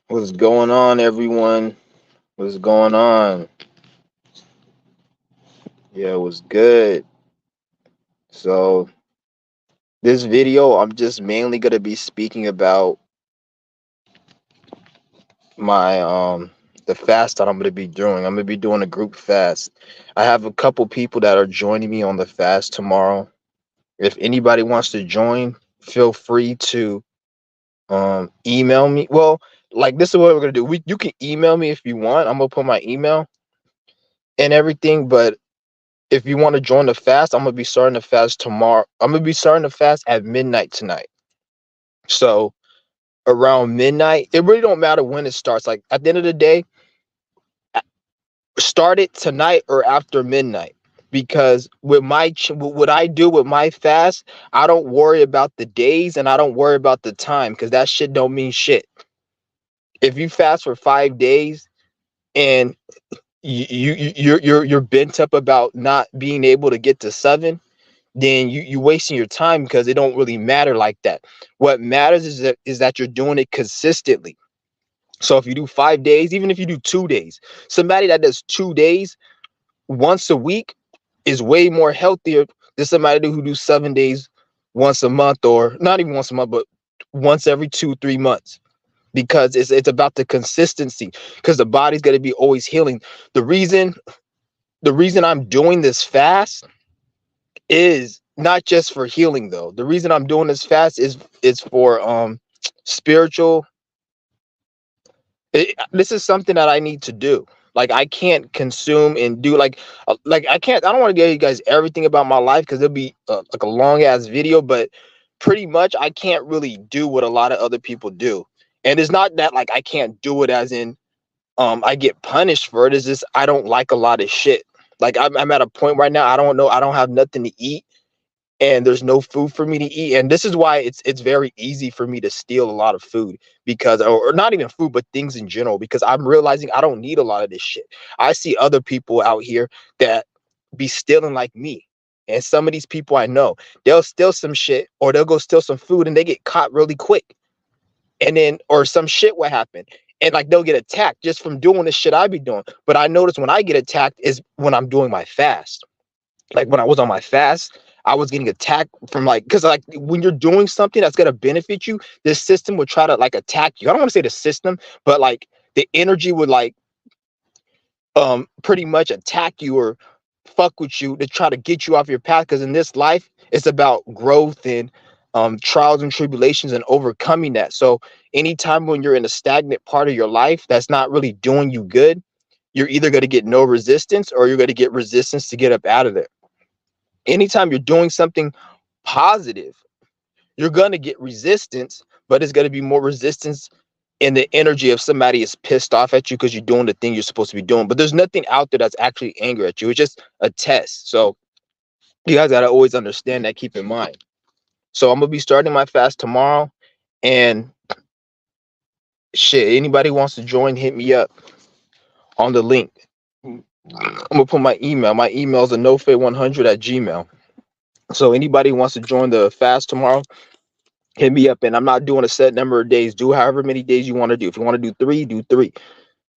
What's going on, everyone? What's going on? Yeah, it was good. So, this video, I'm just mainly gonna be speaking about my the fast that I'm gonna be doing. I'm gonna be doing a group fast. I have a couple people that are joining me on the fast tomorrow. If anybody wants to join, feel free to email me. Well, like this is what we're gonna do. You can email me if you want. I'm gonna put my email and everything, but if you want to join the fast, I'm gonna be starting the fast tomorrow. I'm gonna be starting the fast at midnight tonight. So around midnight, it really don't matter when it starts. Like at the end of the day, start it tonight or after midnight. Because with what I do with my fast, I don't worry about the days and I don't worry about the time because that shit don't mean shit. If you fast for 5 days and you're bent up about not being able to get to seven, then you wasting your time because it don't really matter like that. What matters is that you're doing it consistently. So if you do 5 days, even if you do 2 days, somebody that does 2 days once a week is way more healthier than somebody who do 7 days once a month, or not even once a month, but once every 2 3 months. Because it's about the consistency, because the body's going to be always healing. The reason I'm doing this fast is not just for healing though. The reason I'm doing this fast is for spiritual. This is something that I need to do. Like I can't consume and do like I can't. I don't want to tell you guys everything about my life because it'll be like a long ass video. But pretty much I can't really do what a lot of other people do. And it's not that like I can't do it as in I get punished for it. It's just I don't like a lot of shit. Like I'm at a point right now. I don't know. I don't have nothing to eat and there's no food for me to eat, and this is why it's very easy for me to steal a lot of food, because or not even food but things in general, because I'm realizing I don't need a lot of this shit. I see other people out here that be stealing like me, and some of these people I know, they'll steal some shit or they'll go steal some food and they get caught really quick, and then or some shit will happen, and like they'll get attacked just from doing the shit I be doing. But I notice when I get attacked is when I'm doing my fast. Like when I was on my fast, I was getting attacked from like, because like when you're doing something that's gonna benefit you, this system would try to like attack you. I don't want to say the system, but like the energy would like pretty much attack you or fuck with you to try to get you off your path. Because in this life, it's about growth and trials and tribulations and overcoming that. So anytime when you're in a stagnant part of your life that's not really doing you good, you're either going to get no resistance or you're going to get resistance to get up out of there. Anytime you're doing something positive, you're going to get resistance, but it's going to be more resistance in the energy of somebody is pissed off at you because you're doing the thing you're supposed to be doing. But there's nothing out there that's actually angry at you. It's just a test. So you guys got to always understand that, keep in mind. So I'm going to be starting my fast tomorrow, and shit, anybody wants to join, hit me up on the link. I'm going to put my email. My email is a nofit100 at gmail. So anybody wants to join the fast tomorrow, hit me up. And I'm not doing a set number of days. Do however many days you want to do. If you want to do three, do three.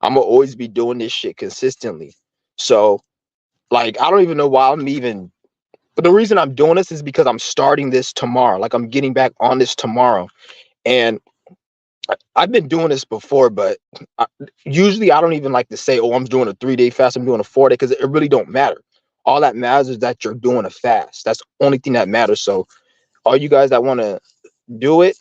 I'm gonna always be doing this shit consistently. So like I don't even know why I'm even, but the reason I'm doing this is because I'm starting this tomorrow. Like I'm getting back on this tomorrow. And I've been doing this before, but usually I don't even like to say, oh, I'm doing a 3 day fast, I'm doing a 4 day, because it really don't matter. All that matters is that you're doing a fast. That's the only thing that matters. So all you guys that want to do it,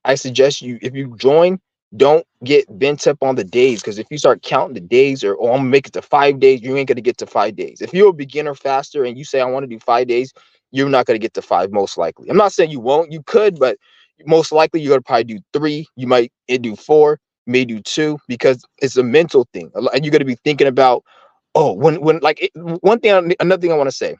I suggest you, if you join, don't get bent up on the days, because if you start counting the days, or oh, I'm gonna make it to 5 days, you ain't gonna get to 5 days. If you're a beginner faster and you say I want to do 5 days, you're not gonna get to five, most likely. I'm not saying you won't, you could, but most likely you're gonna probably do three. You might do four, may do two, because it's a mental thing, and you're gonna be thinking about, oh, when like one thing, another thing I want to say,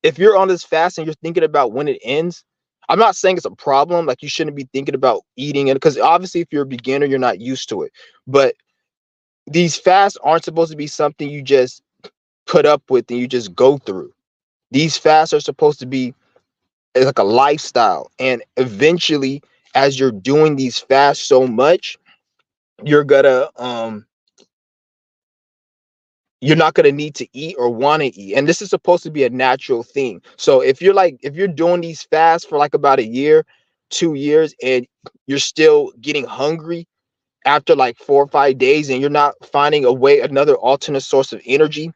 if you're on this fast and you're thinking about when it ends, I'm not saying it's a problem. Like you shouldn't be thinking about eating it, because obviously if you're a beginner, you're not used to it. But these fasts aren't supposed to be something you just put up with and you just go through. These fasts are supposed to be like a lifestyle. And eventually, as you're doing these fasts so much, you're gonna you're not going to need to eat or want to eat. And this is supposed to be a natural thing. So if you're doing these fasts for like about a year, 2 years, and you're still getting hungry after like 4 or 5 days, and you're not finding a way, another alternate source of energy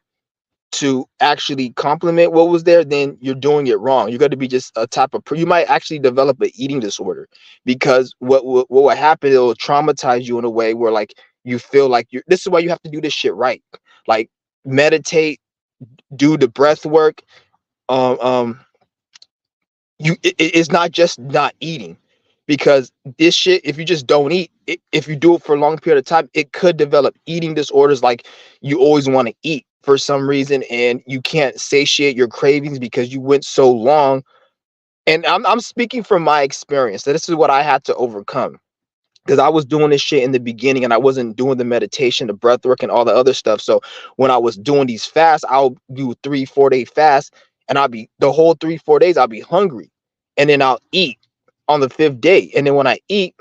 to actually complement what was there, then you're doing it wrong. You're going to be just a type of, you might actually develop an eating disorder, because what will happen, it will traumatize you in a way where like you feel like you're, this is why you have to do this shit right. Like meditate, do the breath work. Um, um, it's not just not eating, because this shit, if you just don't eat, if you do it for a long period of time, it could develop eating disorders. Like you always want to eat for some reason, and you can't satiate your cravings because you went so long. And I'm speaking from my experience. So this is what I had to overcome, because I was doing this shit in the beginning and I wasn't doing the meditation, the breath work, and all the other stuff. So when I was doing these fasts, I'll do 3 4 day fast, and I'll be the whole 3 4 days I'll be hungry, and then I'll eat on the fifth day. And then when I eat,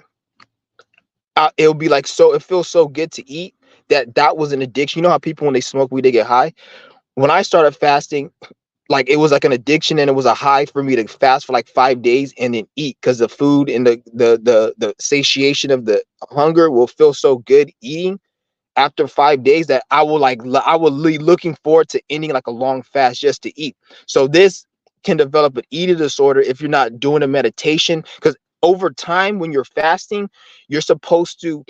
it'll be like, so it feels so good to eat, that was an addiction. You know how people, when they smoke weed, they get high. When I started fasting, like it was like an addiction, and it was a high for me to fast for like 5 days and then eat, because the food and the satiation of the hunger will feel so good eating after 5 days, that I will be looking forward to ending like a long fast just to eat. So this can develop an eating disorder if you're not doing a meditation, because over time when you're fasting, you're supposed to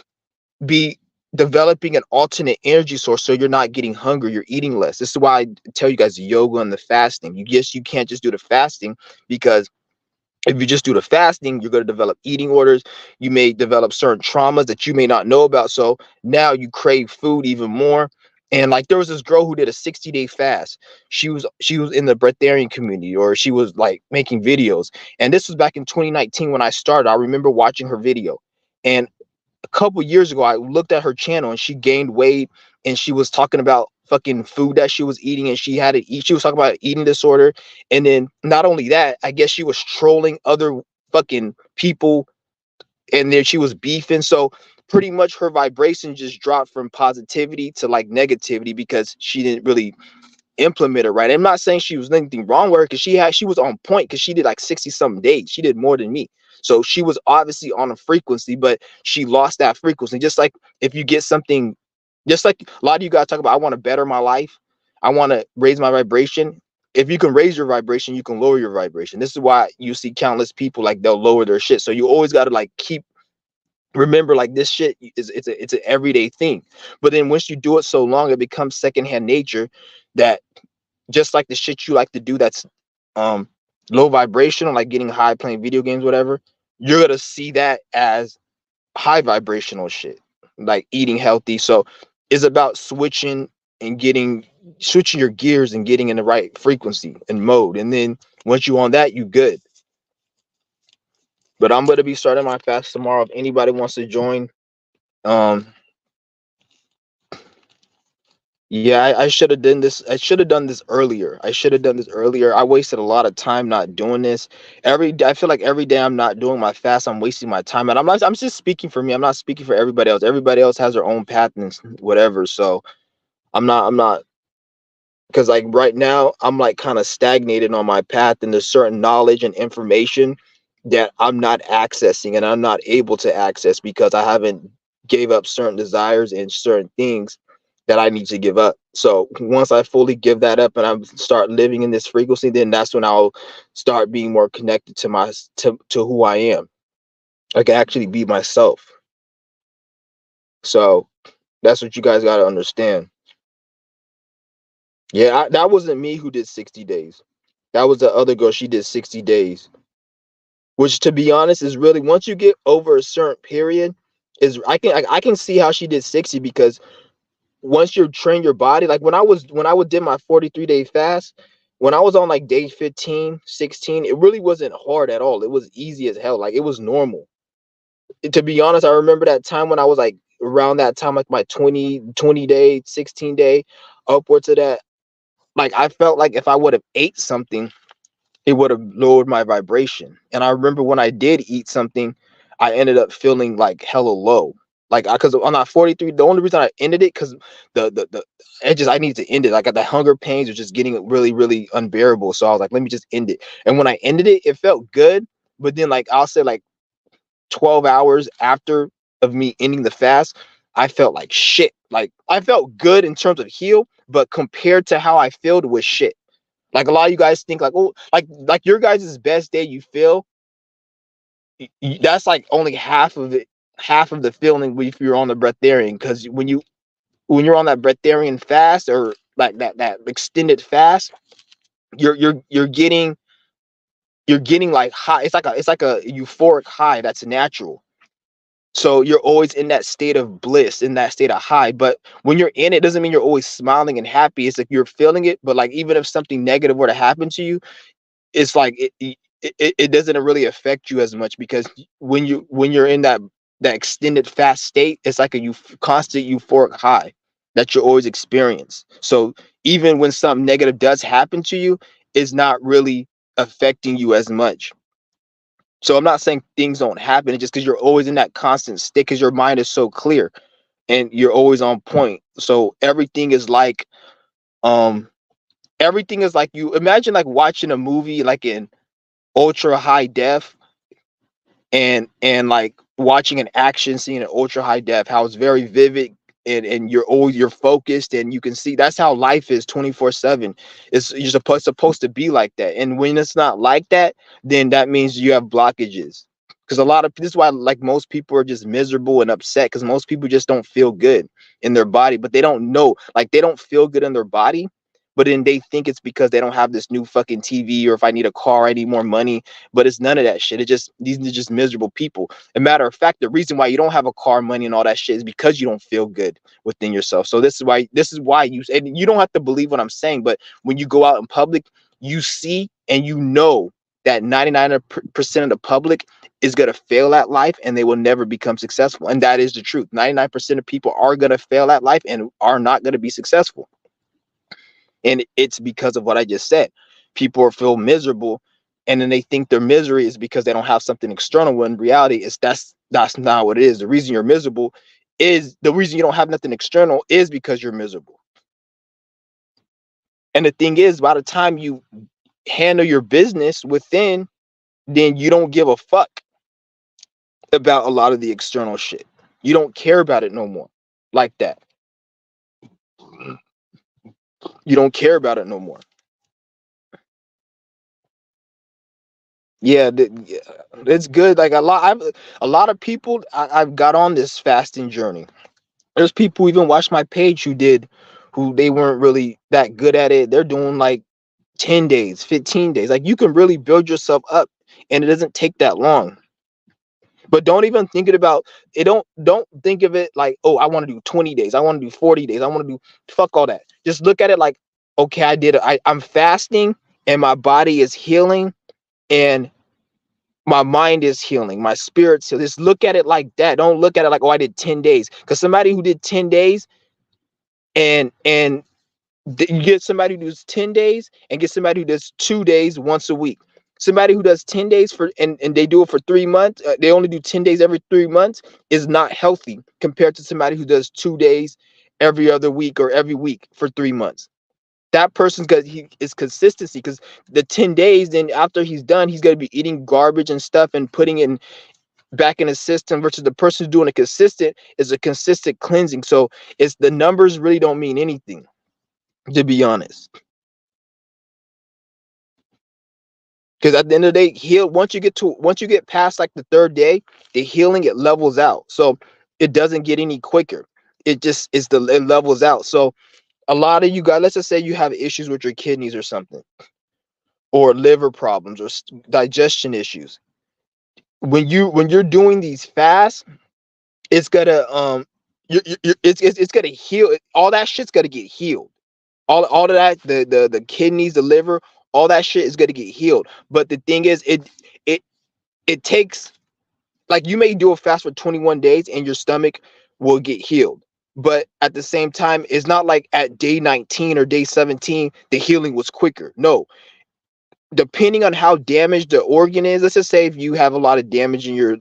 be developing an alternate energy source, so you're not getting hungry, you're eating less. This is why I tell you guys the yoga and the fasting. You can't just do the fasting, because if you just do the fasting, you're going to develop eating orders. You may develop certain traumas that you may not know about. So now you crave food even more. And like there was this girl who did a 60-day fast. She was in the breatherian community, or she was like making videos. And this was back in 2019 when I started. I remember watching her video. And a couple years ago, I looked at her channel and she gained weight, and she was talking about fucking food that she was eating, and she had to eat. She was talking about eating disorder. And then not only that, I guess she was trolling other fucking people, and then she was beefing. So pretty much her vibration just dropped from positivity to like negativity, because she didn't really implement it right. I'm not saying she was anything wrong with her, because she was on point, because she did like 60 something days. She did more than me. So she was obviously on a frequency, but she lost that frequency. Just like if you get something, just like a lot of you guys talk about, I want to better my life, I want to raise my vibration. If you can raise your vibration, you can lower your vibration. This is why you see countless people like they'll lower their shit. So you always got to like keep, remember, like this shit is, it's an everyday thing. But then once you do it so long, it becomes secondhand nature, that just like the shit you like to do that's um low vibrational, like getting high, playing video games, whatever, you're gonna see that as high vibrational shit, like eating healthy. So it's about switching your gears and getting in the right frequency and mode. And then once you on that, you good. But I'm gonna be starting my fast tomorrow. If anybody wants to join, um yeah, I should have done this. I should have done this earlier. I should have done this earlier. I wasted a lot of time not doing this. I feel like every day I'm not doing my fast, I'm wasting my time. And I'm just speaking for me. I'm not speaking for everybody else. Everybody else has their own path and whatever. So I'm not, because like right now I'm like kind of stagnated on my path, and there's certain knowledge and information that I'm not accessing, and I'm not able to access, because I haven't gave up certain desires and certain things that I need to give up. So once I fully give that up and I start living in this frequency, then that's when I'll start being more connected to to who I am. I can actually be myself. So that's what you guys got to understand. Yeah, that wasn't me who did 60 days. That was the other girl. She did 60 days, which, to be honest, is really, once you get over a certain period, is I can see how she did 60, because once you train your body, like when I would did my 43-day fast, when I was on like day 15, 16, it really wasn't hard at all. It was easy as hell. Like it was normal. To be honest, I remember that time when I was like around that time, like my 20 day, 16 day, upwards of that. Like I felt like if I would have ate something, it would have lowered my vibration. And I remember when I did eat something, I ended up feeling like hella low. Like, because I'm not 43. The only reason I ended it because the it just I need to end it. Like the hunger pains are just getting really really unbearable. So I was like, let me just end it. And when I ended it, it felt good. But then like I'll say like 12 hours after of me ending the fast, I felt like shit. Like I felt good in terms of heal, but compared to how I felt, it was shit. Like a lot of you guys think like, oh, like your guys' best day you feel, that's like only half of it, half of the feeling if you're on the breatharian. Because when you're on that breatharian fast or like that extended fast, you're getting like high. It's like a euphoric high that's natural. So you're always in that state of bliss, in that state of high. But when you're in it, doesn't mean you're always smiling and happy. It's like you're feeling it, but like even if something negative were to happen to you, it's like it doesn't really affect you as much because when you're in that extended fast state, it's like a constant euphoric high that you always experience. So even when something negative does happen to you, it's not really affecting you as much. So I'm not saying things don't happen. It's just because you're always in that constant state because your mind is so clear and you're always on point. So um everything is like you imagine like watching a movie like in ultra high def and like watching an action scene in ultra high def, how it's very vivid and you're focused and you can see that's how life is 24/7. It's you're supposed to be like that. And when it's not like that, then that means you have blockages. Because a lot of this is why like most people are just miserable and upset because most people just don't feel good in their body, but they don't know, like they don't feel good in their body, but then they think it's because they don't have this new fucking TV or if I need a car, I need more money. But it's none of that shit. It just these are just miserable people. A matter of fact, the reason why you don't have a car, money, and all that shit is because you don't feel good within yourself. So this is why you and you don't have to believe what I'm saying, but when you go out in public, you see and you know that 99% of the public is going to fail at life and they will never become successful. And that is the truth. 99% of people are going to fail at life and are not going to be successful. And it's because of what I just said. People feel miserable and then they think their misery is because they don't have something external when in reality is that's not what it is. The reason you're miserable is the reason you don't have nothing external is because you're miserable. And the thing is, by the time you handle your business within, then you don't give a fuck about a lot of the external shit. You don't care about it no more like that. You don't care about it no more. Yeah, yeah, it's good. Like a lot of people I've got on this fasting journey. There's people who even watch my page who they weren't really that good at it. They're doing like 10 days, 15 days. Like you can really build yourself up and it doesn't take that long. But don't even think it about it. Don't think of it like, oh, I want to do 20 days. I want to do 40 days. I want to do fuck all that. Just look at it like, okay, I did it. I'm fasting and my body is healing and my mind is healing, my spirit's healing. Just look at it like that. Don't look at it like, oh, I did 10 days. Because somebody who did 10 days and you get somebody who does 10 days and get somebody who does 2 days once a week. Somebody who does 10 days and they do it for 3 months, they only do 10 days every 3 months is not healthy compared to somebody who does 2 days every other week or every week for 3 months. That person's got he is consistency because the 10 days, then after he's done, he's gonna be eating garbage and stuff and putting it back in his system versus the person who's doing it consistent is a consistent cleansing. So it's the numbers really don't mean anything, to be honest. Because at the end of the day, heal once you get past like the third day, the healing it levels out. So it doesn't get any quicker. It just it levels out. So a lot of you guys, let's just say you have issues with your kidneys or something, or liver problems or digestion issues. When you're doing these fasts, it's gonna it's gonna heal. All that shit's gonna get healed. All of that, the kidneys, the liver, all that shit is gonna get healed. But the thing is, it it takes like you may do a fast for 21 days and your stomach will get healed. But at the same time, it's not like at day 19 or day 17 the healing was quicker. No, depending on how damaged the organ is, let's just say if you have a lot of damage in your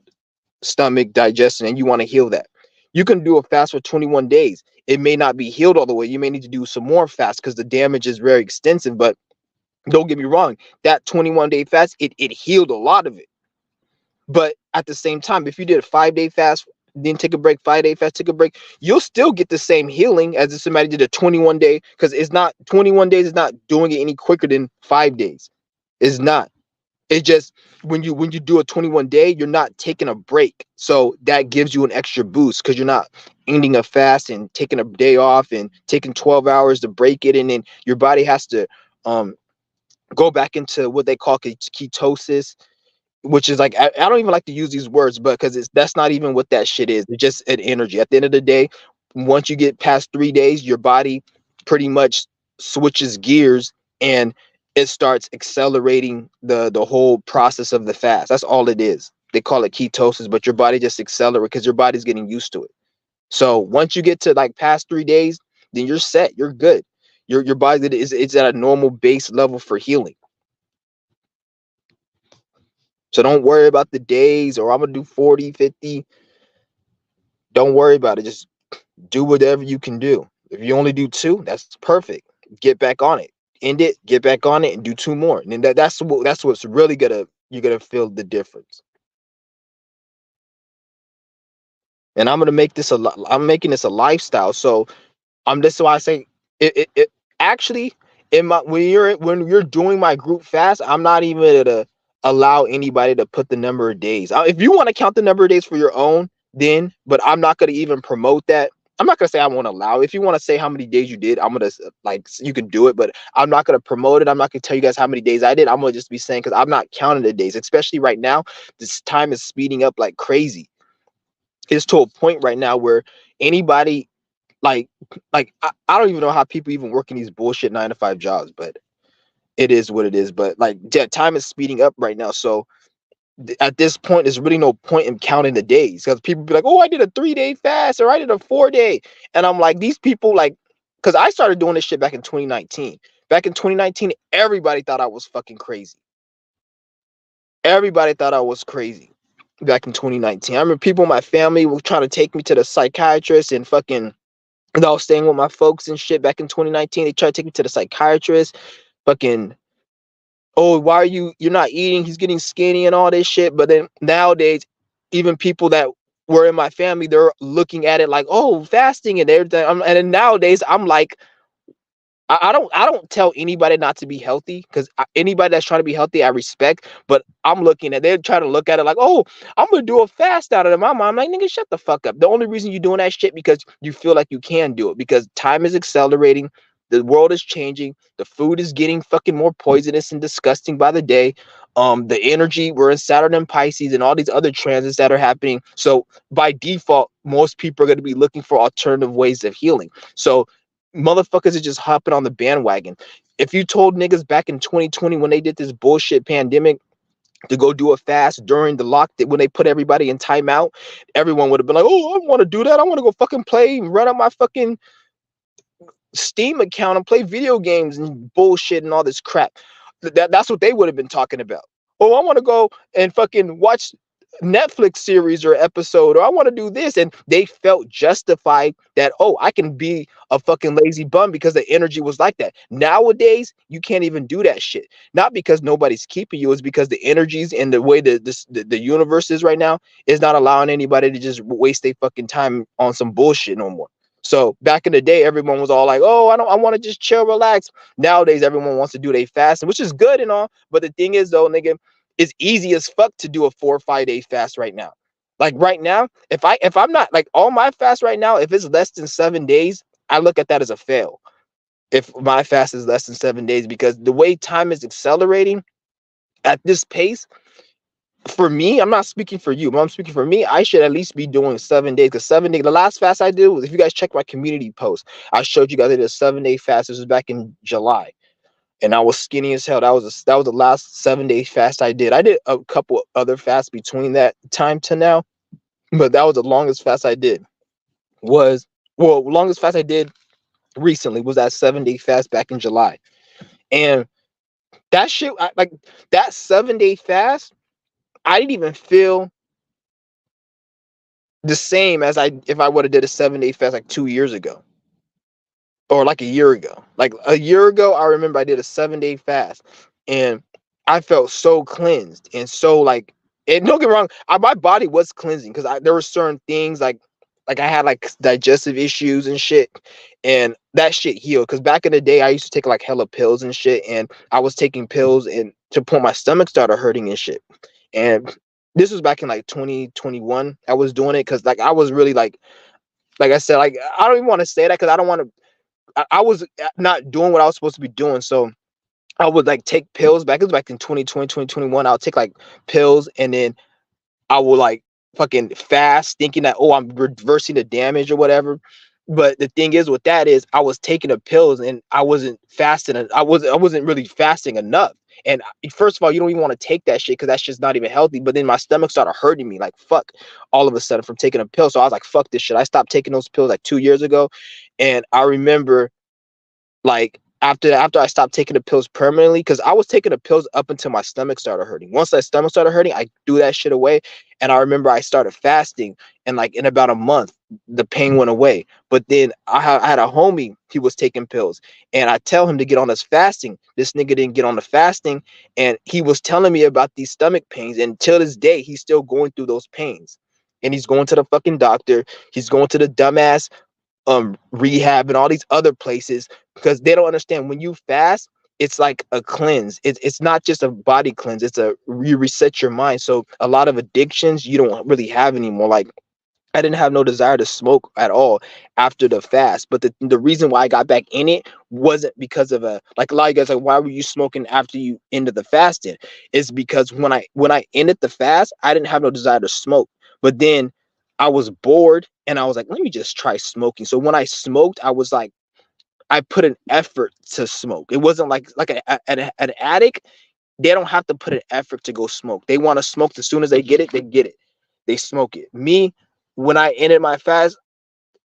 stomach, digestion, and you want to heal that, You can do a fast for 21 days. It may not be healed all the way. You may need to do some more fast because the damage is very extensive. But don't get me wrong, that 21-day fast, it healed a lot of it. But at the same time, if you did a 5-day fast, then take a break, 5-day fast, take a break, you'll still get the same healing as if somebody did a 21-day, because it's not 21 days is not doing it any quicker than 5 days. It's not. It's just when you do a 21-day, you're not taking a break. So that gives you an extra boost because you're not ending a fast and taking a day off and taking 12 hours to break it. And then your body has to um go back into what they call ketosis, which is like I don't even like to use these words, but because it's that's not even what that shit is. It's just an energy. At the end of the day, once you get past 3 days, your body pretty much switches gears and it starts accelerating the whole process of the fast. That's all it is. They call it ketosis, but your body just accelerates because your body's getting used to it. So once you get to like past 3 days, then you're set. You're good. Your body is it's at a normal base level for healing. So don't worry about the days or I'm gonna do 40, 50. Don't worry about it. Just do whatever you can do. If you only do two, that's perfect. Get back on it. End it, get back on it, and do two more. And then that's what's really gonna you're gonna feel the difference. And I'm gonna make this I'm making this a lifestyle. So this is why I say it actually in my when you're doing my group fast, I'm not even gonna allow anybody to put the number of days. If you want to count the number of days for your own, then but I'm not gonna even promote that. I'm not gonna say I won't allow. If you want to say how many days you did, I'm gonna like you can do it, but I'm not gonna promote it. I'm not gonna tell you guys how many days I did. I'm gonna just be saying because I'm not counting the days, especially right now. This time is speeding up like crazy. It's to a point right now where anybody like I don't even know how people even work in these bullshit 9 to 5 jobs, but it is what it is. But like yeah, time is speeding up right now. So at this point, there's really no point in counting the days because people be like, oh, I did a 3-day fast or I did a 4-day. And I'm like, these people like because I started doing this shit back in 2019. Back in 2019, everybody thought I was fucking crazy. Everybody thought I was crazy back in 2019. I remember people in my family were trying to take me to the psychiatrist and fucking and I was staying with my folks and shit back in 2019. They tried to take me to the psychiatrist. Fucking, oh, why are you're not eating? He's getting skinny and all this shit. But then nowadays, even people that were in my family, they're looking at it like, oh, fasting and everything. And then nowadays, I'm like, I don't tell anybody not to be healthy because anybody that's trying to be healthy, I respect. But I'm looking at they're trying to look at it like, oh, I'm gonna do a fast out of it. My mom, like, nigga, shut the fuck up. The only reason you're doing that shit because you feel like you can do it because time is accelerating, the world is changing, the food is getting fucking more poisonous and disgusting by the day. The energy, we're in Saturn and Pisces and all these other transits that are happening. So by default, most people are going to be looking for alternative ways of healing. So motherfuckers are just hopping on the bandwagon. If you told niggas back in 2020 when they did this bullshit pandemic to go do a fast during the lock when they put everybody in timeout, everyone would have been like, oh, I want to do that. I want to go fucking play and run on my fucking Steam account and play video games and bullshit and all this crap. That's what they would have been talking about. Oh, I want to go and fucking watch Netflix series or episode, or I want to do this. And they felt justified that, oh, I can be a fucking lazy bum because the energy was like that. Nowadays, you can't even do that shit. Not because nobody's keeping you, it's because the energies and the way the universe is right now is not allowing anybody to just waste their fucking time on some bullshit no more. So back in the day, everyone was all like, "Oh, I want to just chill, relax." Nowadays, everyone wants to do their fasting, which is good and all. But the thing is, though, nigga, it's easy as fuck to do a 4 or 5 day fast right now. Like right now, if I'm not like all my fast right now, if it's less than 7 days, I look at that as a fail. If my fast is less than 7 days, because the way time is accelerating at this pace, for me, I'm not speaking for you, but I'm speaking for me. I should at least be doing 7 days because 7 days. The last fast I did was, if you guys check my community post, I showed you guys I did a 7 day fast. This was back in July, and I was skinny as hell. That was the last 7 day fast I did. I did a couple other fasts between that time to now, but that was the longest fast I did. Was longest fast I did recently was that 7 day fast back in July, and that shit like that 7 day fast. I didn't even feel the same as I if I would have did a 7 day fast like 2 years ago or like a year ago. Like a year ago, I remember I did a 7 day fast and I felt so cleansed and so like, and don't get me wrong, my body was cleansing because there were certain things like I had like digestive issues and shit, and that shit healed. Because back in the day, I used to take like hella pills and shit, and I was taking pills and to the point my stomach started hurting and shit. And this was back in like 2021. I was doing it because like I was really like I said, like I don't even want to say that because I don't want to. I was not doing what I was supposed to be doing. So I would like take pills back. It was back in 2020, 2021. I would take like pills and then I will like fucking fast thinking that, oh, I'm reversing the damage or whatever. But the thing is with that is I was taking the pills and I wasn't fasting. I wasn't really fasting enough. And first of all, you don't even want to take that shit because that's just not even healthy. But then my stomach started hurting me like fuck all of a sudden from taking a pill. So I was like, fuck this shit. I stopped taking those pills like 2 years ago. And I remember like after I stopped taking the pills permanently, because I was taking the pills up until my stomach started hurting. Once that stomach started hurting, I threw that shit away. And I remember I started fasting, and like in about a month, the pain went away. But then I had a homie, he was taking pills, and I tell him to get on this fasting. This nigga didn't get on the fasting, and he was telling me about these stomach pains. And till this day, he's still going through those pains. And he's going to the fucking doctor. He's going to the dumbass rehab and all these other places because they don't understand when you fast it's like a cleanse. It's not just a body cleanse, it's a you reset your mind. So a lot of addictions you don't really have anymore. Like I didn't have no desire to smoke at all after the fast. But the reason why I got back in it wasn't because of a lot of you guys like, why were you smoking after you ended the fasting? It's because when I ended the fast, I didn't have no desire to smoke. But then I was bored and I was like, let me just try smoking. So when I smoked, I was like, I put an effort to smoke. It wasn't like an addict. They don't have to put an effort to go smoke. They want to smoke as soon as they get it, they get it. They smoke it. Me, when I ended my fast,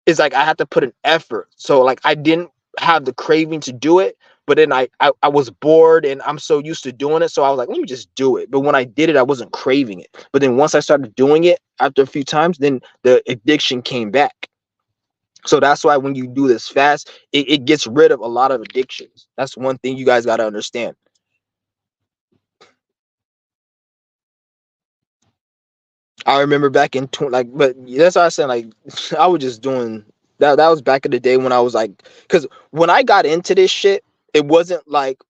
it's like I had to put an effort. So like I didn't have the craving to do it, but then I was bored and I'm so used to doing it. So I was like, let me just do it. But when I did it, I wasn't craving it. But then once I started doing it after a few times, then the addiction came back. So that's why when you do this fast, it gets rid of a lot of addictions. That's one thing you guys got to understand. I remember back in but that's what I said. Like, I was just doing that. That was back in the day when I was like, because when I got into this shit, it wasn't like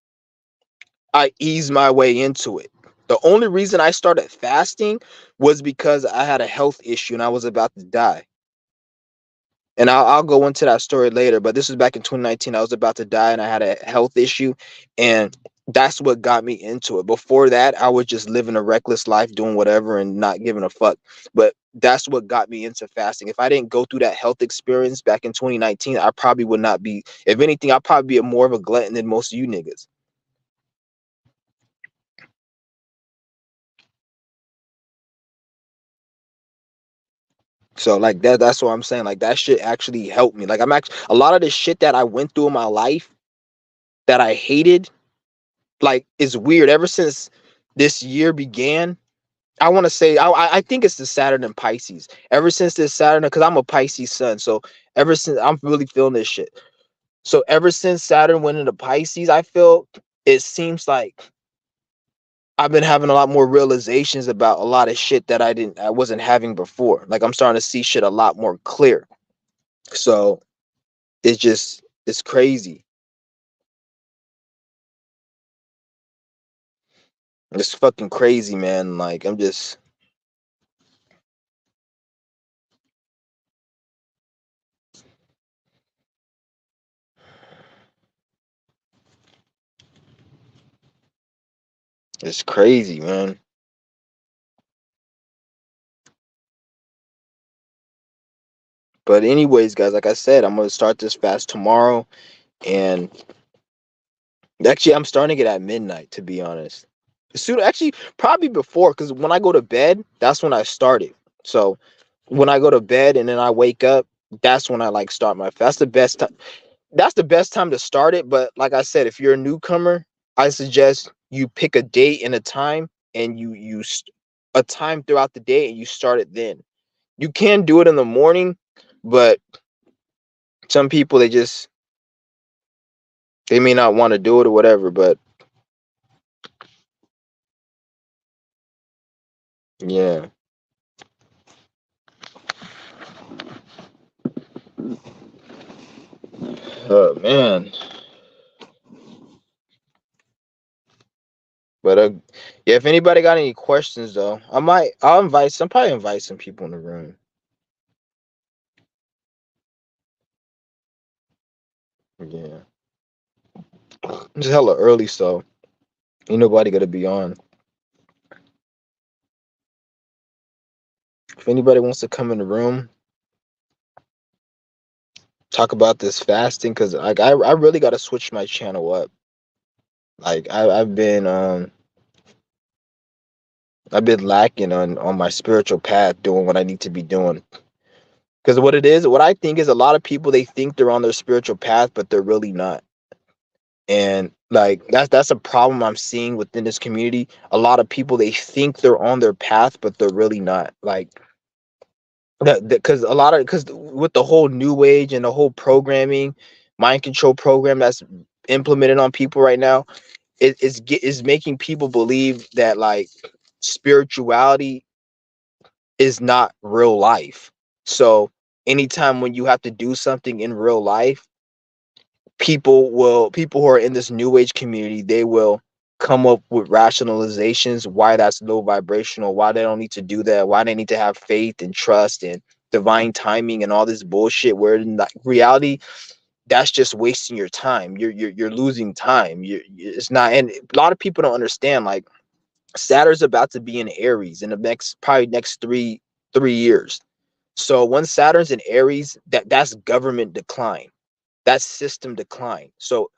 I eased my way into it. The only reason I started fasting was because I had a health issue and I was about to die. And I'll go into that story later, but this was back in 2019. I was about to die and I had a health issue, and that's what got me into it. Before that, I was just living a reckless life, doing whatever and not giving a fuck. But that's what got me into fasting. If I didn't go through that health experience back in 2019, I probably would not be. If anything, I'd probably be more of a glutton than most of you niggas. So like that's what I'm saying. Like that shit actually helped me. Like I'm actually a lot of the shit that I went through in my life that I hated, like it's weird. Ever since this year began, I want to say I think it's the Saturn and Pisces. Ever since this Saturn, because I'm a Pisces sun, so ever since I'm really feeling this shit. So ever since Saturn went into Pisces, I feel it seems like I've been having a lot more realizations about a lot of shit that I wasn't having before. Like I'm starting to see shit a lot more clear. So it's crazy. It's fucking crazy, man. Like I'm just it's crazy, man. But anyways, guys, like I said, I'm gonna start this fast tomorrow, and actually, I'm starting it at midnight, to be honest. Soon, actually, probably before, because when I go to bed, that's when I start it. So when I go to bed and then I wake up, that's when I like start my fast. That's the best time. That's the best time to start it. But like I said, if you're a newcomer, I suggest you pick a date and a time, and a time throughout the day, and you start it then. You can do it in the morning, but some people they may not want to do it or whatever. But yeah, oh man. But yeah, if anybody got any questions though, I'll probably invite some people in the room. Yeah, it's hella early, so ain't nobody gonna be on. If anybody wants to come in the room, talk about this fasting, cause like I really gotta switch my channel up. Like I've been lacking on my spiritual path, doing what I need to be doing. Because what I think is a lot of people, they think they're on their spiritual path, but they're really not. And like that's a problem I'm seeing within this community. A lot of people, they think they're on their path, but they're really not. Like that, because with the whole new age and the whole programming, mind control program that's implemented on people right now, is making people believe that like spirituality is not real life. So anytime when you have to do something in real life, people who are in this new age community, they will come up with rationalizations why that's low vibrational, why they don't need to do that, why they need to have faith and trust and divine timing and all this bullshit, where in reality that's just wasting your time. You're losing time. It's not. And a lot of people don't understand, like Saturn's about to be in Aries in the next three years. So once Saturn's in Aries, that's government decline. That's system decline. So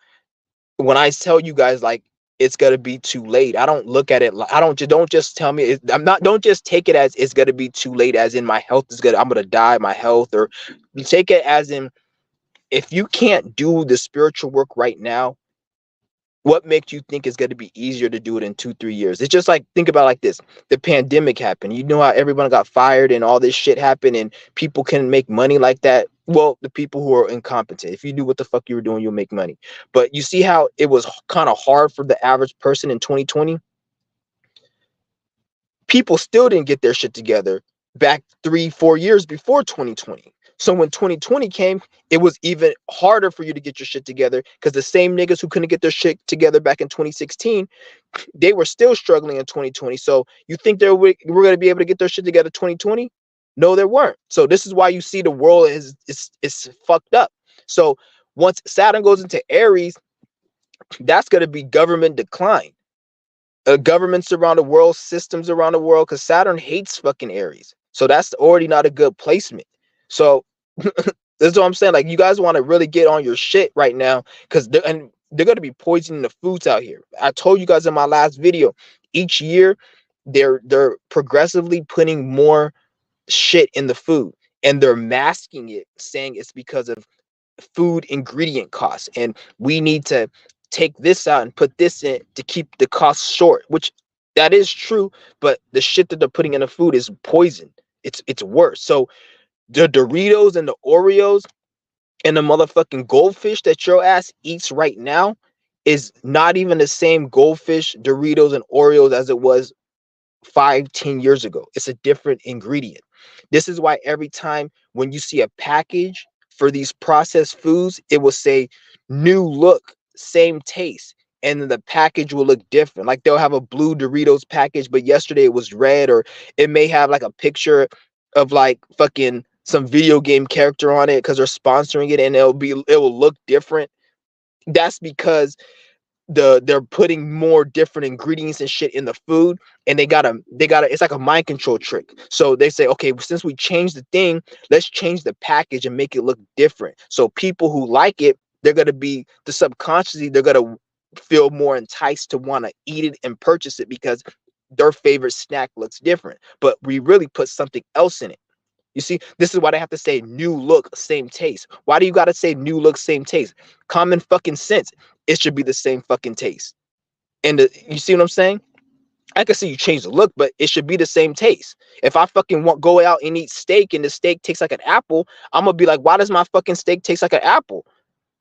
when I tell you guys like it's gonna be too late, I don't look at it like, I don't just tell me I'm not, don't just take it as it's gonna be too late, as in my health is gonna, I'm gonna die, my health, or you take it as in, if you can't do the spiritual work right now, what makes you think it's going to be easier to do it in 2 3 years? It's just like, think about it like this: the pandemic happened, you know how everyone got fired and all this shit happened and people can make money like that. Well, the people who are incompetent, if you knew what the fuck you were doing, you'll make money. But you see how it was kind of hard for the average person in 2020. People still didn't get their shit together back 3 4 years before 2020. So when 2020 came, it was even harder for you to get your shit together, because the same niggas who couldn't get their shit together back in 2016, they were still struggling in 2020. So you think they were going to be able to get their shit together 2020? No, they weren't. So this is why you see the world is fucked up. So once Saturn goes into Aries, that's going to be government decline. Governments around the world, systems around the world, because Saturn hates fucking Aries. So that's already not a good placement. So that's what I'm saying. Like, you guys want to really get on your shit right now, because they're going to be poisoning the foods out here. I told you guys in my last video, each year they're progressively putting more shit in the food, and they're masking it, saying it's because of food ingredient costs, and we need to take this out and put this in to keep the costs short, which that is true. But the shit that they're putting in the food is poison. It's worse. So the Doritos and the Oreos and the motherfucking goldfish that your ass eats right now is not even the same goldfish, Doritos, and Oreos as it was 5 10 years ago. It's a different ingredient. This is why every time when you see a package for these processed foods, it will say new look, same taste, and then the package will look different. Like, they'll have a blue Doritos package, but yesterday it was red, or it may have like a picture of like fucking some video game character on it because they're sponsoring it, and it will look different. That's because they're putting more different ingredients and shit in the food, and they gotta it's like a mind control trick. So they say, okay, since we changed the thing, let's change the package and make it look different, so people who like it, they're gonna be the subconsciously, they're gonna feel more enticed to want to eat it and purchase it because their favorite snack looks different, but we really put something else in it. You see, this is why they have to say new look, same taste. Why do you got to say new look, same taste? Common fucking sense. It should be the same fucking taste. And you see what I'm saying? I can see you change the look, but it should be the same taste. If I fucking want go out and eat steak and the steak tastes like an apple, I'm gonna be like, why does my fucking steak taste like an apple?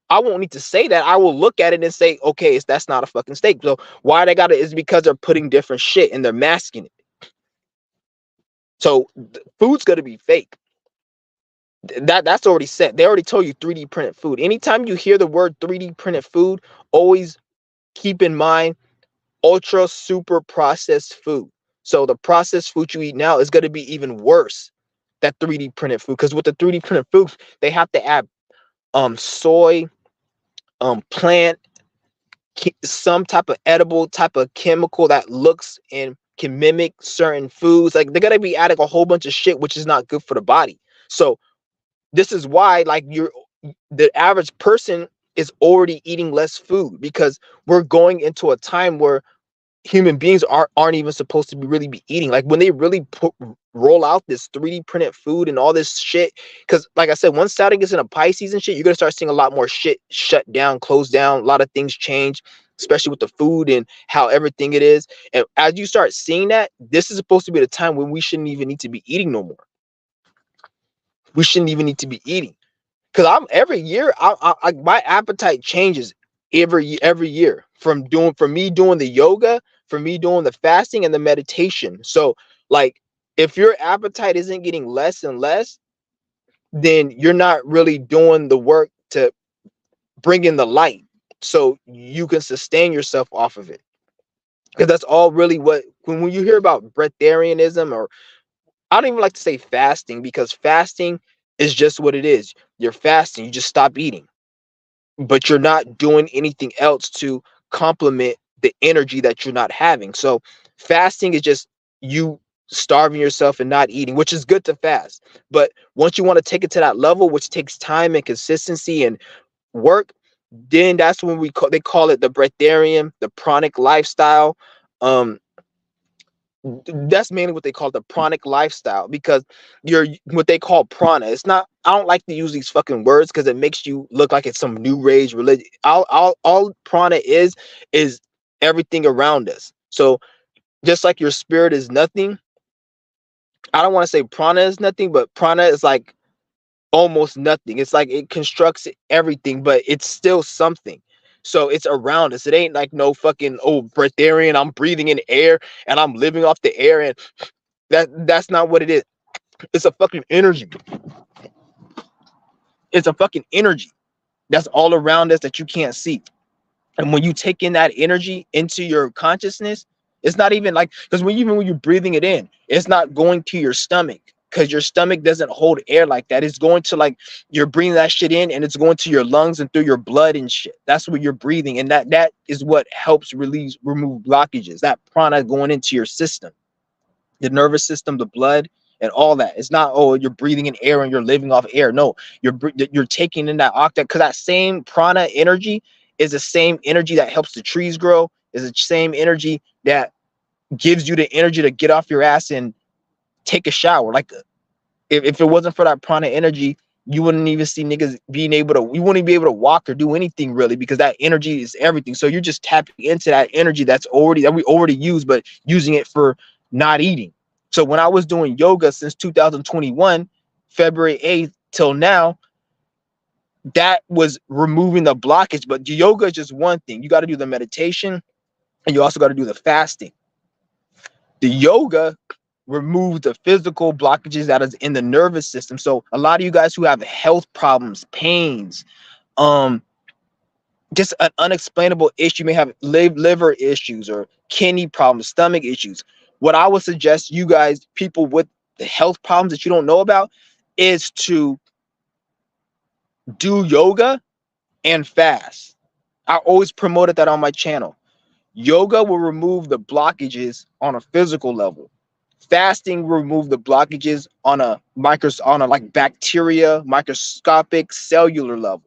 I won't need to say that. I will look at it and say, okay, that's not a fucking steak. So why they got it is because they're putting different shit and they're masking it. So food's gonna be fake. That's already set. They already told you 3D printed food. Anytime you hear the word 3D printed food, always keep in mind ultra super processed food. So the processed food you eat now is going to be even worse. That 3D printed food, because with the 3D printed food, they have to add soy, plant, some type of edible type of chemical that looks and can mimic certain foods. Like they're gonna be adding a whole bunch of shit, which is not good for the body. So this is why, like, the average person is already eating less food, because we're going into a time where human beings aren't even supposed to be eating. Like when they really roll out this 3D printed food and all this shit, because like I said, once Saturn gets into Pisces and shit, you're gonna start seeing a lot more shit shut down, closed down, a lot of things change, especially with the food and how everything it is. And as you start seeing that, this is supposed to be the time when we shouldn't even need to be eating no more. We shouldn't even need to be eating, because I'm every year my appetite changes every year, from me doing the yoga, from me doing the fasting and the meditation. So like, if your appetite isn't getting less and less, then you're not really doing the work to bring in the light so you can sustain yourself off of it. Because that's all really what, when you hear about breatharianism, or I don't even like to say fasting, because fasting is just what it is. You're fasting, you just stop eating, but you're not doing anything else to complement the energy that you're not having. So fasting is just you starving yourself and not eating, which is good to fast. But once you want to take it to that level, which takes time and consistency and work, then that's when they call it the breatharian, the pranic lifestyle. Um, that's mainly what they call the pranic lifestyle, because you're what they call prana. It's not, I don't like to use these fucking words because it makes you look like it's some new age religion. All prana is everything around us. So just like your spirit is nothing, I don't want to say prana is nothing, but prana is like almost nothing. It's like it constructs everything, but it's still something. So it's around us. It ain't like no fucking, oh, breatharian, I'm breathing in air and I'm living off the air, and that's not what it is. It's a fucking energy. It's a fucking energy that's all around us that you can't see. And when you take in that energy into your consciousness, it's not even like, because even when you're breathing it in, it's not going to your stomach, because your stomach doesn't hold air like that. It's going to, like, you're breathing that shit in and it's going to your lungs and through your blood and shit. That's what you're breathing. And that is what helps remove blockages, that prana going into your system, the nervous system, the blood, and all that. It's not, oh, you're breathing in air and you're living off air. No, you're taking in that octet, because that same prana energy is the same energy that helps the trees grow, is the same energy that gives you the energy to get off your ass and take a shower. Like, if it wasn't for that prana energy, you wouldn't even see niggas being able to, you wouldn't be able to walk or do anything really, because that energy is everything. So you're just tapping into that energy that we already use, but using it for not eating. So when I was doing yoga since 2021, February 8th till now, that was removing the blockage. But yoga is just one thing. You got to do the meditation, and you also got to do the fasting. The yoga remove the physical blockages that is in the nervous system. So a lot of you guys who have health problems, pains, um, just an unexplainable issue, you may have liver issues or kidney problems, stomach issues. What I would suggest you guys, people with the health problems that you don't know about, is to do yoga and fast. I always promoted that on my channel. Yoga will remove the blockages on a physical level. Fasting will remove the blockages on a like bacteria, microscopic cellular level.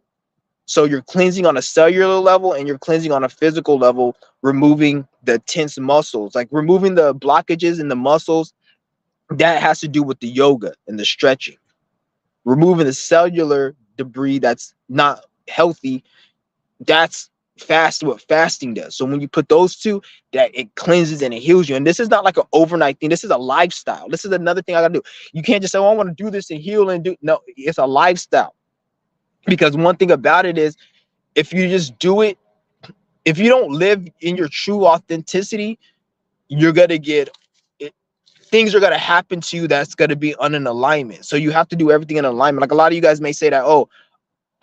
So you're cleansing on a cellular level and you're cleansing on a physical level, removing the tense muscles, like removing the blockages in the muscles. That has to do with the yoga and the stretching. Removing the cellular debris that's not healthy, that's what fasting does. So when you put those two, that it cleanses and it heals you. And this is not like an overnight thing. This is a lifestyle. This is another thing I gotta do. You can't just say, oh, I want to do this and heal and do. No, it's a lifestyle. Because one thing about it is, if you just do it, if you don't live in your true authenticity, you're gonna get it, things are gonna happen to you that's gonna be in alignment. So you have to do everything in alignment. Like a lot of you guys may say that, oh,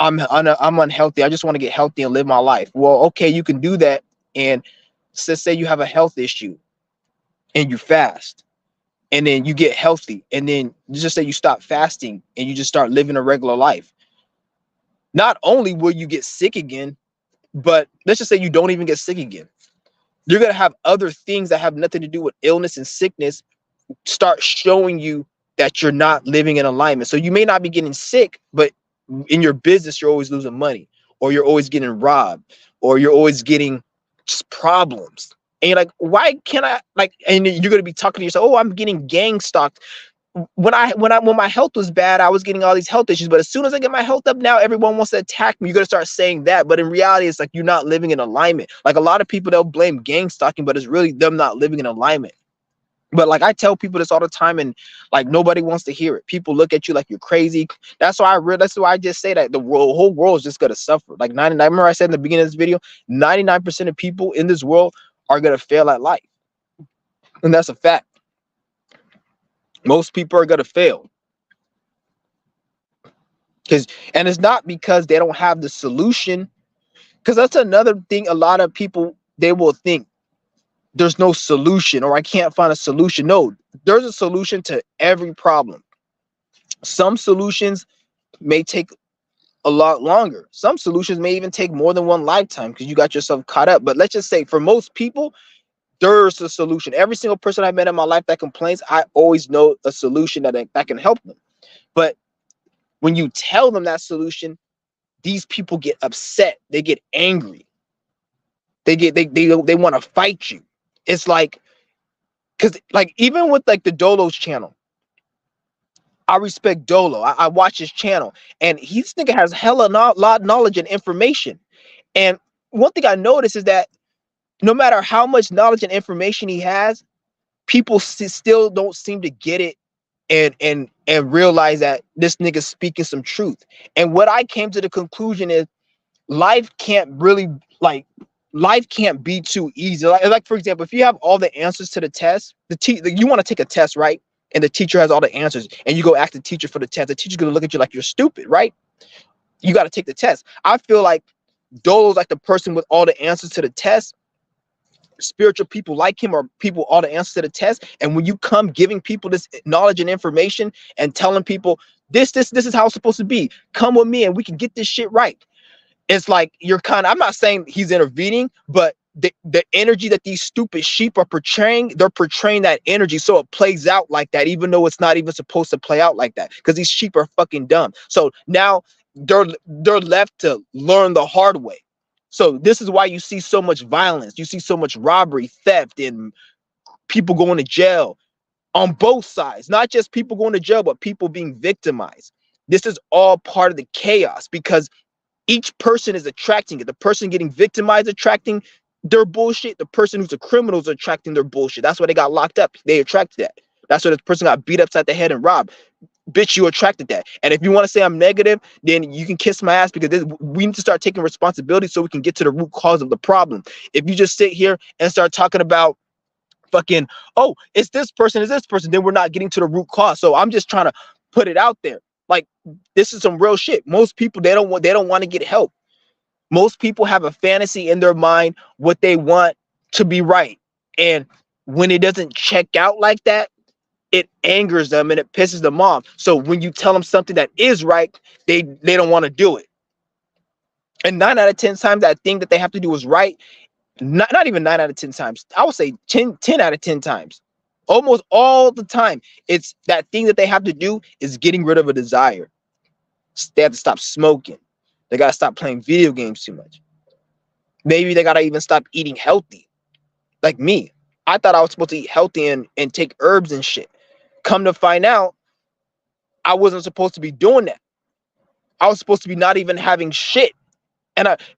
I'm unhealthy. I just want to get healthy and live my life. Well, okay, you can do that. And say you have a health issue and you fast and then you get healthy, and then just say you stop fasting and you just start living a regular life. Not only will you get sick again, but let's just say you don't even get sick again. You're going to have other things that have nothing to do with illness and sickness start showing you that you're not living in alignment. So you may not be getting sick, but in your business, you're always losing money, or you're always getting robbed, or you're always getting just problems. And you're like, why can't I, like, and you're going to be talking to yourself, oh, I'm getting gang stalked. When my health was bad, I was getting all these health issues. But as soon as I get my health up now, everyone wants to attack me. You're gonna start saying that. But in reality, it's like you're not living in alignment. Like a lot of people, they'll blame gang stalking, but it's really them not living in alignment. But like I tell people this all the time, and like nobody wants to hear it. People look at you like you're crazy. That's why I just say that the whole world is just gonna suffer. Like 99. Remember I said in the beginning of this video, 99% of people in this world are gonna fail at life, and that's a fact. Most people are gonna fail. And it's not because they don't have the solution, because that's another thing. A lot of people, they will think there's no solution, or I can't find a solution. No, there's a solution to every problem. Some solutions may take a lot longer. Some solutions may even take more than one lifetime because you got yourself caught up. But let's just say for most people, there's a solution. Every single person I met in my life that complains, I always know a solution that can help them. But when you tell them that solution, these people get upset. They get angry. They want to fight you. It's like, because like even with like the Dolo's channel, I respect Dolo. I watch his channel, and he's nigga has hella lot knowledge and information. And one thing I noticed is that no matter how much knowledge and information he has, people still don't seem to get it and realize that this nigga's speaking some truth. And what I came to the conclusion is life can't really, like, life can't be too easy. Like for example, if you have all the answers to the test, you want to take a test, right? And the teacher has all the answers, and you go ask the teacher for the test. The teacher's gonna look at you like you're stupid, right? You got to take the test. I feel like Dolo's like the person with all the answers to the test. Spiritual people like him are people all the answers to the test. And when you come giving people this knowledge and information and telling people this is how it's supposed to be, come with me and we can get this shit right. It's like you're kind of, I'm not saying he's intervening, but the energy that these stupid sheep are portraying, they're portraying that energy so it plays out like that, even though it's not even supposed to play out like that, because these sheep are fucking dumb. So now they're left to learn the hard way. So this is why you see so much violence, you see so much robbery, theft, and people going to jail on both sides. Not just people going to jail, but people being victimized. This is all part of the chaos, because each person is attracting it. The person getting victimized attracting their bullshit. The person who's a criminal is attracting their bullshit. That's why they got locked up. They attracted that. That's why the person got beat upside the head and robbed. Bitch, you attracted that. And if you want to say I'm negative, then you can kiss my ass, because we need to start taking responsibility so we can get to the root cause of the problem. If you just sit here and start talking about fucking, oh, it's this person, then we're not getting to the root cause. So I'm just trying to put it out there. Like, this is some real shit. Most people, they don't want to get help. Most people have a fantasy in their mind what they want to be right. And when it doesn't check out like that, it angers them and it pisses them off. So when you tell them something that is right, they don't want to do it. And 9 out of 10 times that thing that they have to do is right. Not even 9 out of 10 times. I would say 10 out of 10 times. Almost all the time, it's that thing that they have to do is getting rid of a desire. They have to stop smoking. They got to stop playing video games too much. Maybe they got to even stop eating healthy. Like me. I thought I was supposed to eat healthy and take herbs and shit. Come to find out, I wasn't supposed to be doing that. I was supposed to be not even having shit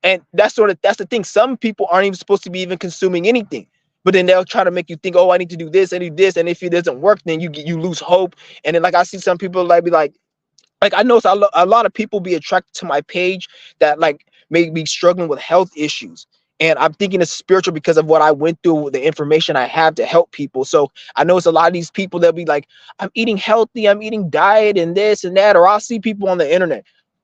And that's the thing. Some people aren't even supposed to be even consuming anything, but then they'll try to make you think, oh, I need to do this, I do this, and if it doesn't work, then you lose hope. And then like I see some people like be like I notice a lot of people be attracted to my page that like may be struggling with health issues. And I'm thinking it's spiritual because of what I went through, the information I have to help people. So I notice a lot of these people that be like, I'm eating healthy, I'm eating diet and this and that. Or I'll see people on the internet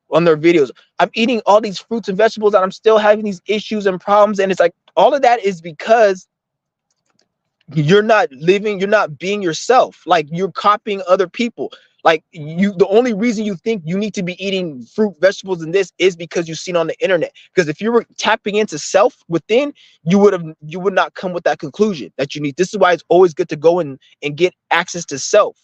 on their videos, I'm eating all these fruits and vegetables and I'm still having these issues and problems. And it's like all of that is because you're not living, you're not being yourself. Like you're copying other people. Like the only reason you think you need to be eating fruit, vegetables, and this is because you've seen on the internet. Because if you were tapping into self within, you would not come with that conclusion that you need. This is why it's always good to go and get access to self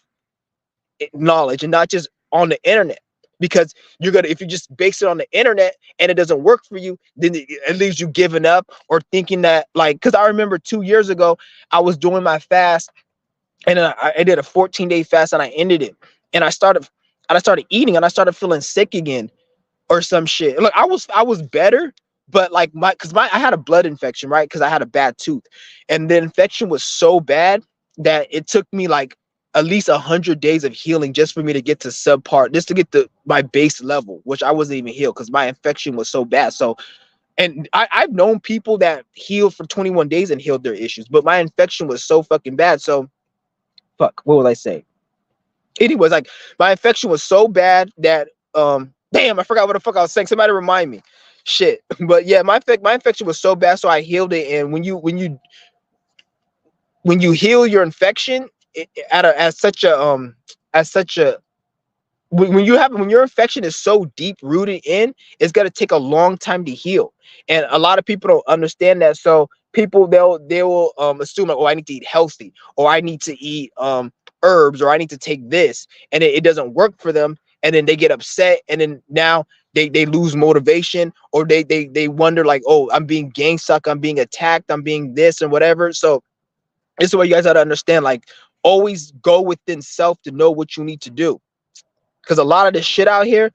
knowledge and not just on the internet. Because you're gonna, if you just base it on the internet and it doesn't work for you, then it leaves you giving up or thinking that like, because I remember 2 years ago I was doing my fast and then I did a 14-day fast and I ended it, and I started eating and I started feeling sick again or some shit. Look, I was better, but like my I had a blood infection, right? Because I had a bad tooth, and the infection was so bad that it took me like at least 100 days of healing just for me to get to subpart, just to get to my base level, which I wasn't even healed because my infection was so bad. So, and I've known people that healed for 21 days and healed their issues, but my infection was so fucking bad. So, fuck, what would I say? Anyways, like my infection was so bad that damn, I forgot what the fuck I was saying. Somebody remind me. Shit. But yeah, my infection was so bad, so I healed it. And when you heal your infection at a as such a when you have when your infection is so deep rooted in, it's gonna take a long time to heal. And a lot of people don't understand that. So people they will assume like, oh, I need to eat healthy, or I need to eat herbs, or I need to take this, and it doesn't work for them, and then they get upset, and then now they lose motivation, or they wonder like, oh, I'm being gang sucked, I'm being attacked, I'm being this and whatever. So this is what you guys got to understand. Like, always go within self to know what you need to do. Because a lot of this shit out here,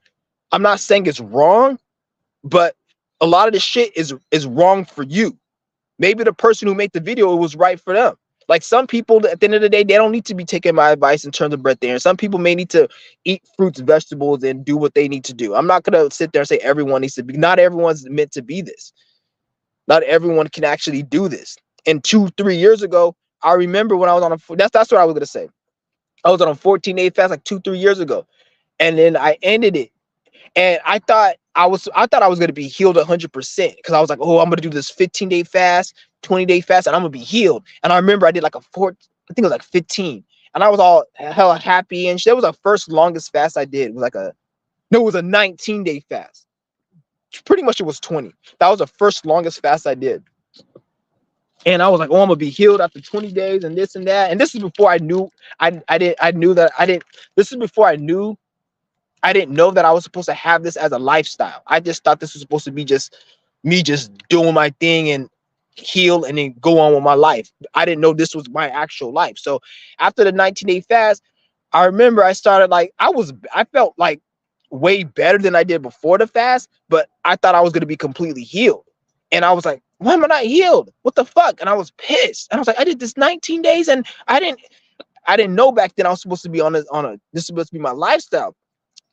I'm not saying it's wrong, but a lot of this shit is wrong for you. Maybe the person who made the video, it was right for them. Like some people, at the end of the day, they don't need to be taking my advice in terms of breatharian. Some people may need to eat fruits, vegetables, and do what they need to do. I'm not gonna sit there and say everyone needs to be. Not everyone's meant to be this. Not everyone can actually do this. And 2-3 years ago, I remember when I was on a that's what I was gonna say. I was on a 14-day fast like 2-3 years ago, and then I ended it. And I thought I was gonna be healed 100% because I was like, oh, I'm gonna do this 15-day fast, 20-day fast, and I'm gonna be healed. And I remember I did like I think it was like 15, and I was all hella happy. And that was the first longest fast I did. It was like no, it was a 19-day fast. Pretty much it was 20. That was the first longest fast I did. And I was like, oh, I'm gonna be healed after 20 days and this and that. And this is before I knew I knew that I didn't. This is before I didn't know that I was supposed to have this as a lifestyle. I just thought this was supposed to be just me just doing my thing and heal and then go on with my life. I didn't know this was my actual life. So after the 19-day fast, I remember I started like I felt like way better than I did before the fast, but I thought I was going to be completely healed. And I was like, why am I not healed? What the fuck? And I was pissed. And I was like, I did this 19 days and I didn't know back then I was supposed to be this is supposed to be my lifestyle.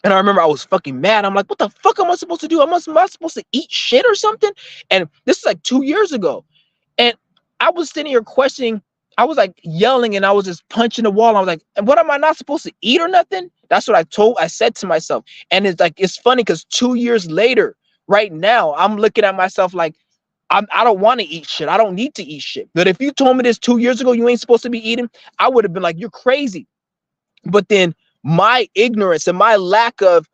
And I remember I was fucking mad. I'm like, what the fuck am I supposed to do? Am I supposed to eat shit or something? And this is like 2 years ago. And I was sitting here questioning. I was like yelling and I was just punching the wall. I was like, and what am I not supposed to eat or nothing? That's what I said to myself. And it's like, it's funny because 2 years later, right now, I'm looking at myself like, I don't want to eat shit. I don't need to eat shit. But if you told me this 2 years ago, you ain't supposed to be eating, I would have been like, you're crazy. But then my ignorance and my lack of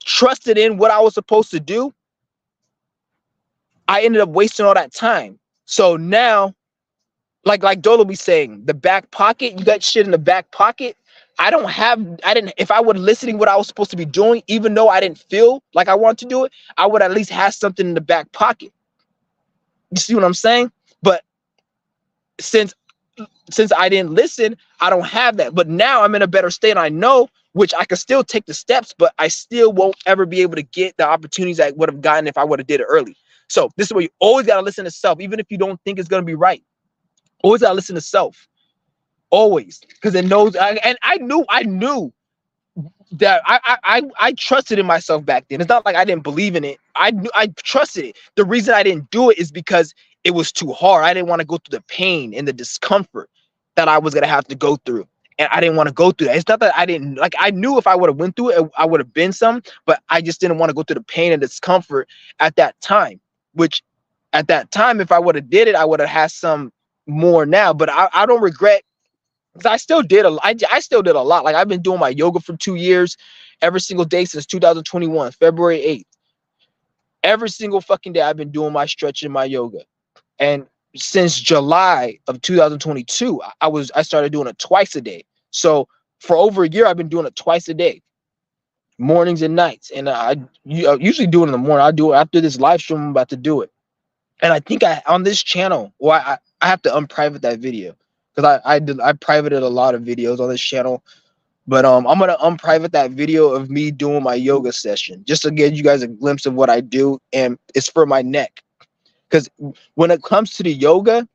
trusted in what I was supposed to do, I ended up wasting all that time. So now, like Dolo be saying, the back pocket, you got shit in the back pocket. I didn't, if I was listening what I was supposed to be doing, even though I didn't feel like I wanted to do it, I would at least have something in the back pocket. You see what I'm saying? But since since I didn't listen, I don't have that. But now I'm in a better state. And I know, which I can still take the steps, but I still won't ever be able to get the opportunities I would have gotten if I would have did it early. So this is where you always got to listen to self, even if you don't think it's going to be right. Always got to listen to self. Always. Because it knows. And I knew that I trusted in myself back then. It's not like I didn't believe in it. I trusted it. The reason I didn't do it is because it was too hard. I didn't want to go through the pain and the discomfort that I was gonna have to go through, and I didn't want to go through that. It's not that I didn't like. I knew if I would have went through it, I would have been some, but I just didn't want to go through the pain and discomfort at that time. Which, at that time, if I would have did it, I would have had some more now. But I don't regret. I still did I still did a lot. Like I've been doing my yoga for 2 years, every single day since 2021, February 8th. Every single fucking day I've been doing my stretching, my yoga. And since July of 2022, I started doing it twice a day. So for over a year, I've been doing it twice a day, mornings and nights. And I usually do it in the morning. I do it after this live stream. I'm about to do it. And I think on this channel, well, I have to unprivate that video because I privated a lot of videos on this channel. But I'm gonna unprivate that video of me doing my yoga session just to give you guys a glimpse of what I do, and it's for my neck. Because when it comes to the yoga,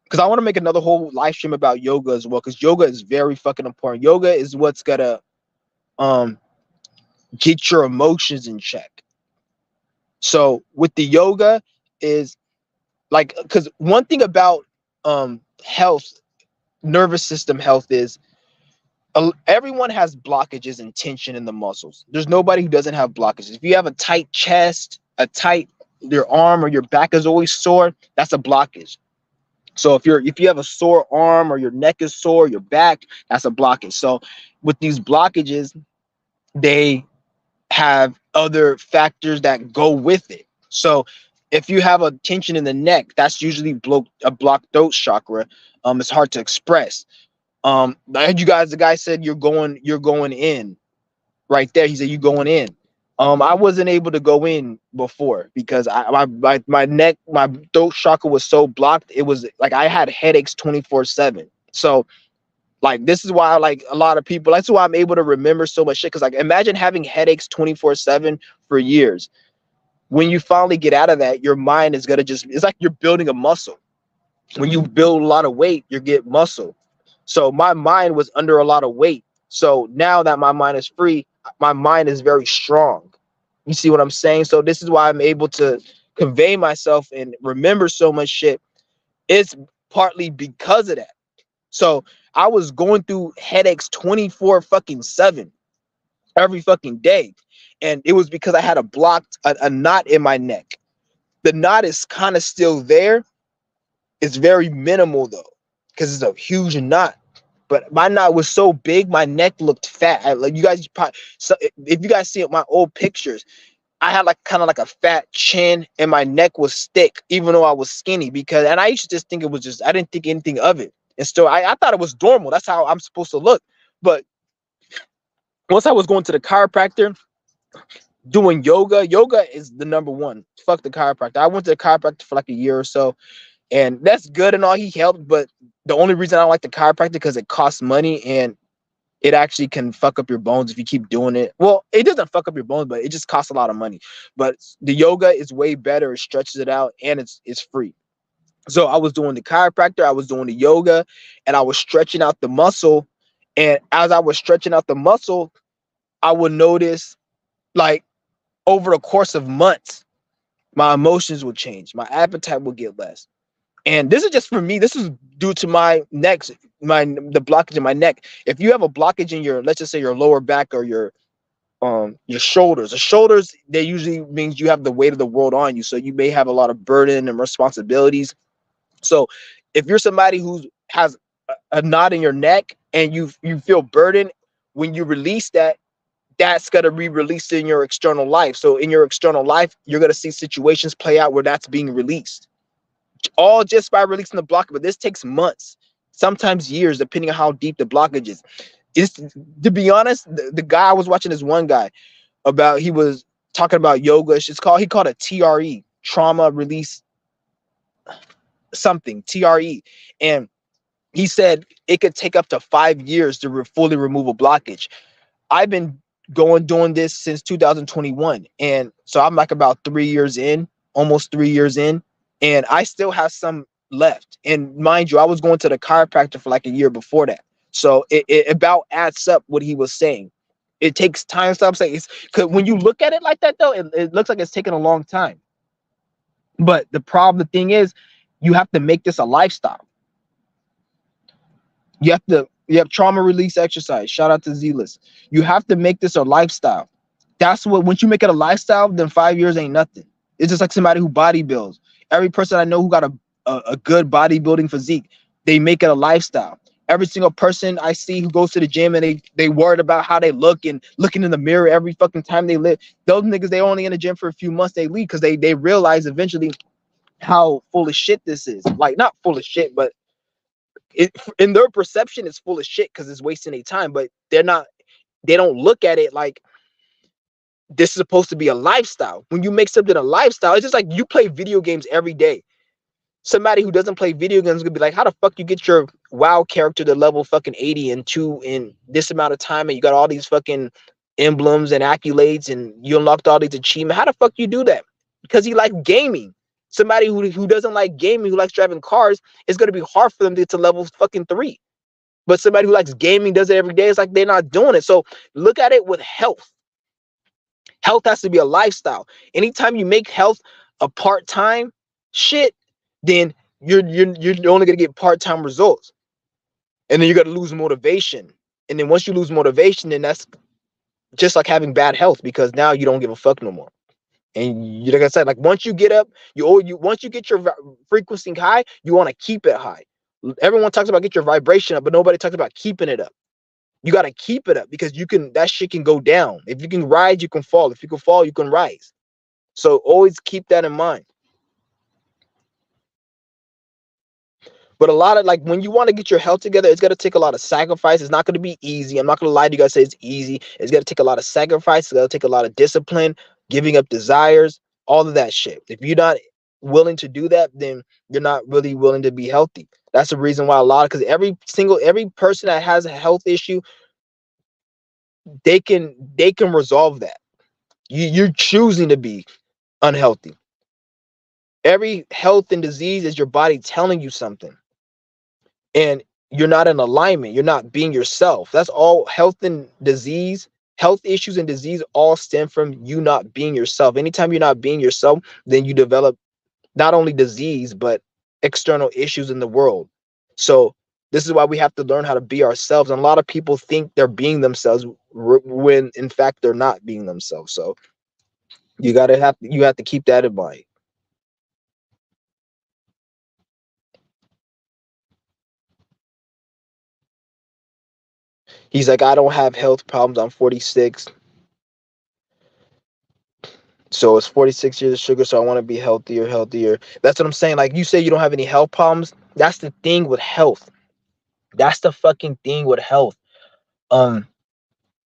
because I want to make another whole live stream about yoga as well, because yoga is very fucking important. Yoga is what's gonna get your emotions in check. So with the yoga is like, because one thing about health, nervous system health is everyone has blockages and tension in the muscles. There's nobody who doesn't have blockages. If you have a tight chest, your arm or your back is always sore, that's a blockage. So if you have a sore arm or your neck is sore, your back, that's a blockage. So with these blockages, they have other factors that go with it. So if you have a tension in the neck, that's usually a blocked throat chakra. It's hard to express. I heard you guys, the guy said you're going in right there. He said you going in. I wasn't able to go in before because my neck, my throat chakra was so blocked. It was like I had headaches 24/7. So like this is why like a lot of people, that's why I'm able to remember so much shit. Cause like imagine having headaches 24/7 for years. When you finally get out of that, your mind is gonna it's like you're building a muscle. When you build a lot of weight, you get muscle. So my mind was under a lot of weight. So now that my mind is free, my mind is very strong. You see what I'm saying? So this is why I'm able to convey myself and remember so much shit. It's partly because of that. So I was going through headaches 24/7 every fucking day. And it was because I had a knot in my neck. The knot is kind of still there. It's very minimal though, because it's a huge knot. But my knot was so big, my neck looked fat. Like you guys, so if you guys see my old pictures, I had like kind of like a fat chin, and my neck was thick, even though I was skinny. And I used to just think it was just, I didn't think anything of it, and still I thought it was normal. That's how I'm supposed to look. But once I was going to the chiropractor, doing yoga is the number one. Fuck the chiropractor. I went to the chiropractor for like a year or so. And that's good and all, he helped, but the only reason I don't like the chiropractor because it costs money and it actually can fuck up your bones if you keep doing it. Well, it doesn't fuck up your bones, but it just costs a lot of money. But the yoga is way better. It stretches it out and it's free. So I was doing the chiropractor, I was doing the yoga, and I was stretching out the muscle. And as I was stretching out the muscle, I would notice like over the course of months, my emotions would change. My appetite would get less. And this is just for me. This is due to my neck, the blockage in my neck. If you have a blockage in your, let's just say your lower back or your shoulders. The shoulders, they usually means you have the weight of the world on you. So you may have a lot of burden and responsibilities. So if you're somebody who has a knot in your neck and you feel burdened, when you release that, that's gonna be released in your external life. So in your external life, you're gonna see situations play out where that's being released. All just by releasing the block, but this takes months, sometimes years, depending on how deep the blockage is. It's, to be honest, the guy I was watching, this one guy he was talking about yoga. He called it TRE, trauma release something, TRE. And He said it could take up to 5 years to fully remove a blockage. I've been doing this since 2021, and so I'm like about 3 years in, almost 3 years in, and I still have some left. And mind you, I was going to the chiropractor for like a year before that, so it about adds up what he was saying. It takes time. So I'm saying, it's because when you look at it like that, though, it looks like it's taking a long time. But the thing is, you have to make this a lifestyle. You have trauma release exercise. Shout out to Zealous. You have to make this a lifestyle. That's what, once you make it a lifestyle, then 5 years ain't nothing. It's just like somebody who body builds. Every person I know who got a good bodybuilding physique, they make it a lifestyle. Every single person I see who goes to the gym and they worried about how they look and looking in the mirror every fucking time they live. Those niggas, they only in the gym for a few months, they leave because they realize eventually how full of shit this is. Like, not full of shit, but it, in their perception, it's full of shit because it's wasting their time. But they don't look at it like this is supposed to be a lifestyle. When you make something a lifestyle, it's just like you play video games every day. Somebody who doesn't play video games is gonna be like, how the fuck you get your WoW character to level fucking 80 in this amount of time, and you got all these fucking emblems and accolades, and you unlocked all these achievements? How the fuck you do that? Because he likes gaming. Somebody who doesn't like gaming, who likes driving cars, it's gonna be hard for them to get to level fucking 3. But somebody who likes gaming, does it every day, it's like they're not doing it. So look at it with health. Health has to be a lifestyle. Anytime you make health a part-time shit, then you're only gonna get part-time results. And then you're gonna lose motivation. And then once you lose motivation, then that's just like having bad health, because now you don't give a fuck no more. And you, like I said, like once you get up, once you get your frequency high, you want to keep it high. Everyone talks about get your vibration up, but nobody talks about keeping it up. You got to keep it up, because that shit can go down. If you can rise, you can fall. If you can fall, you can rise. So always keep that in mind. But a lot of, like, when you want to get your health together, it's going to take a lot of sacrifice. It's not going to be easy. I'm not going to lie to you guys, say it's easy. It's going to take a lot of sacrifice. It's going to take a lot of discipline, giving up desires, all of that shit. If you're not willing to do that, then you're not really willing to be healthy. That's the reason why because every person that has a health issue, they can resolve that. You're choosing to be unhealthy. Every health and disease is your body telling you something, and you're not in alignment. You're not being yourself. That's all. Health issues and disease all stem from you not being yourself. Anytime you're not being yourself, then you develop not only disease, but external issues in the world. So this is why we have to learn how to be ourselves. And a lot of people think they're being themselves when in fact they're not being themselves. So you have to keep that in mind. He's like, I don't have health problems. I'm 46. So it's 46 years of sugar. So I want to be healthier. That's what I'm saying. Like, you say you don't have any health problems. That's the thing with health. That's the fucking thing with health. Um,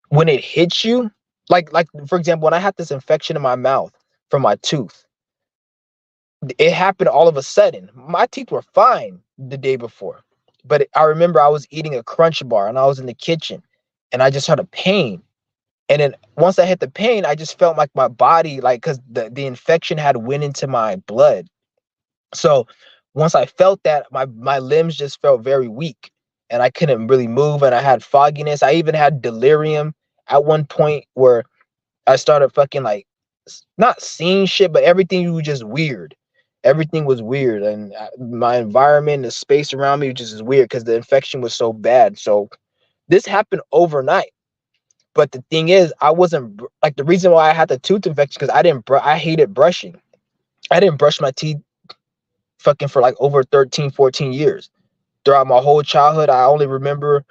when it hits you, like for example, when I had this infection in my mouth from my tooth, it happened all of a sudden. My teeth were fine the day before, but I remember I was eating a Crunch bar and I was in the kitchen, and I just had a pain. And then once I hit the pain, I just felt like my body, like, because the infection had went into my blood. So once I felt that, my limbs just felt very weak, and I couldn't really move, and I had fogginess. I even had delirium at one point where I started fucking like not seeing shit, but everything was just weird. Everything was weird, and my environment, the space around me, just is weird because the infection was so bad. So this happened overnight. But the thing is, I wasn't like, the reason why I had the tooth infection, because I hated brushing. I didn't brush my teeth fucking for like over 13, 14 years. Throughout my whole childhood, I only remember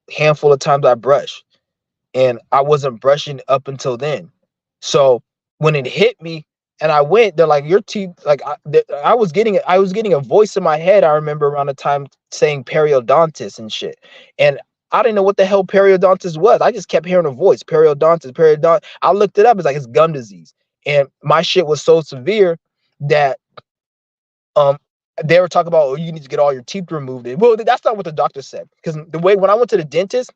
a handful of times I brushed, and I wasn't brushing up until then. So when it hit me and I went, they're like, your teeth, like, I was getting a voice in my head. I remember around the time saying periodontist and shit. And I didn't know what the hell periodontist was. I just kept hearing a voice, periodontist. I looked it up. It's like, it's gum disease. And my shit was so severe that they were talking about, oh, you need to get all your teeth removed. Well, that's not what the doctor said. Because the way when I went to the dentist,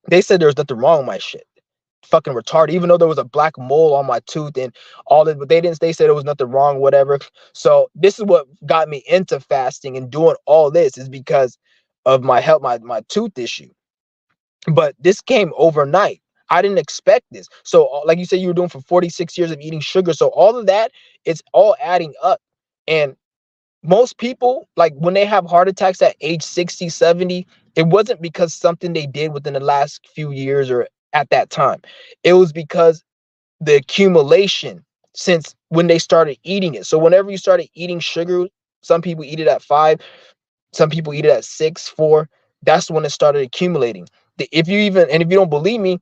they said there was nothing wrong with my shit. Fucking retarded. Even though there was a black mole on my tooth and all that, but they didn't. They said there was nothing wrong, whatever. So this is what got me into fasting and doing all this is because of my health, my tooth issue. But this came overnight. I didn't expect this. So, like you said, you were doing for 46 years of eating sugar. So all of that, it's all adding up. And most people, like when they have heart attacks at age 60, 70, it wasn't because something they did within the last few years or at that time. It was because the accumulation since when they started eating it. So whenever you started eating sugar, some people eat it at 5, some people eat it at 6, 4. That's when it started accumulating. If you even, and if you don't believe me,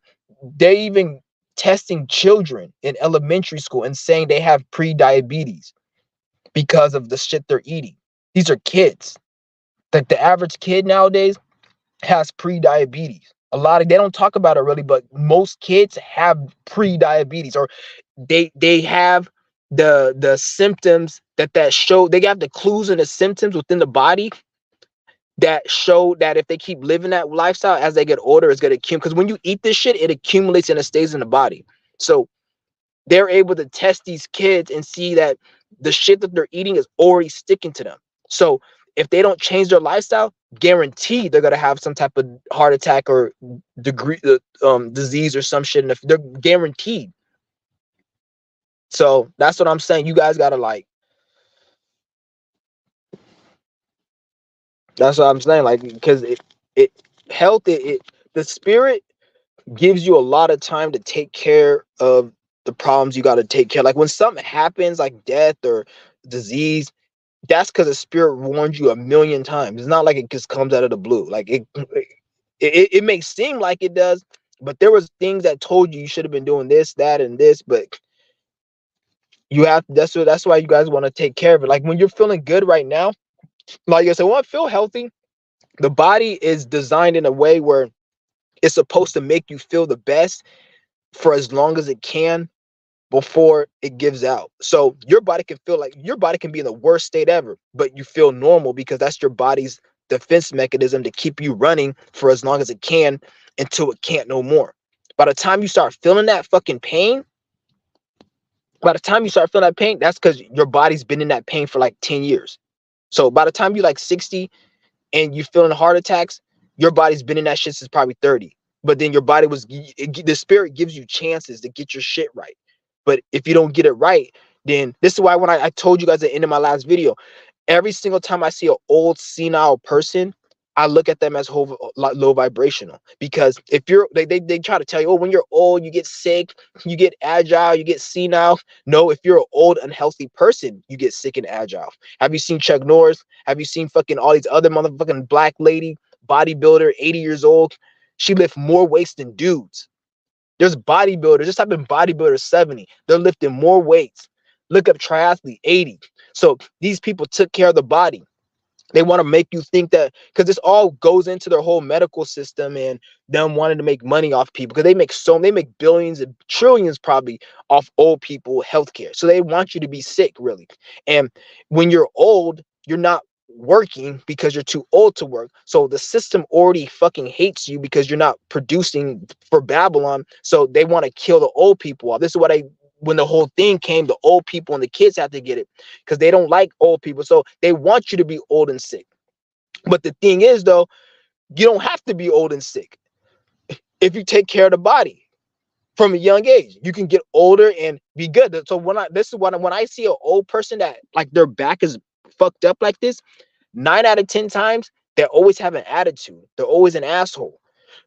they even testing children in elementary school and saying they have pre-diabetes because of the shit they're eating. These are kids. Like the average kid nowadays has pre-diabetes. A lot of, they don't talk about it really, but most kids have pre-diabetes, or they have the symptoms that show, they got the clues and the symptoms within the body that show that if they keep living that lifestyle as they get older, it's gonna accumulate. Because when you eat this shit, it accumulates and it stays in the body. So they're able to test these kids and see that the shit that they're eating is already sticking to them. So if they don't change their lifestyle, guaranteed they're gonna have some type of heart attack or degree disease or some shit. And if they're guaranteed. So that's what I'm saying. You guys gotta like. That's what I'm saying. Like because it health the spirit gives you a lot of time to take care of the problems you got to take care. Like when something happens, like death or disease, that's because the spirit warned you a million times. It's not like it just comes out of the blue. Like it may seem like it does, but there was things that told you you should have been doing this, that, and this. But you have, that's why you guys want to take care of it. Like when you're feeling good right now, like I said, when I feel healthy, the body is designed in a way where it's supposed to make you feel the best for as long as it can before it gives out. So your body can feel like, your body can be in the worst state ever, but you feel normal because that's your body's defense mechanism to keep you running for as long as it can until it can't no more. By the time you start feeling that fucking pain, that's because your body's been in that pain for like 10 years. So by the time you're like 60 and you're feeling heart attacks, your body's been in that shit since probably 30. But then your body was, the spirit gives you chances to get your shit right. But if you don't get it right, then this is why when I told you guys at the end of my last video, every single time I see an old senile person, I look at them as low vibrational. Because if you're, they try to tell you, oh, when you're old, you get sick, you get agile, you get senile. No, if you're an old, unhealthy person, you get sick and agile. Have you seen Chuck Norris? Have you seen fucking all these other motherfucking black lady bodybuilder, 80 years old? She lift more weights than dudes. There's bodybuilders, just type in bodybuilder 70. They're lifting more weights. Look up triathlete 80. So these people took care of the body. They want to make you think that, because this all goes into their whole medical system and them wanting to make money off people, because they make billions and trillions probably off old people healthcare. So they want you to be sick, really. And when you're old, you're not working because you're too old to work. So the system already fucking hates you because you're not producing for Babylon. So they want to kill the old people off. This is what when the whole thing came, the old people and the kids have to get it because they don't like old people. So they want you to be old and sick. But the thing is, though, you don't have to be old and sick if you take care of the body from a young age. You can get older and be good. So when I see an old person that like their back is fucked up like this, 9 out of 10 times they always have an attitude. They're always an asshole.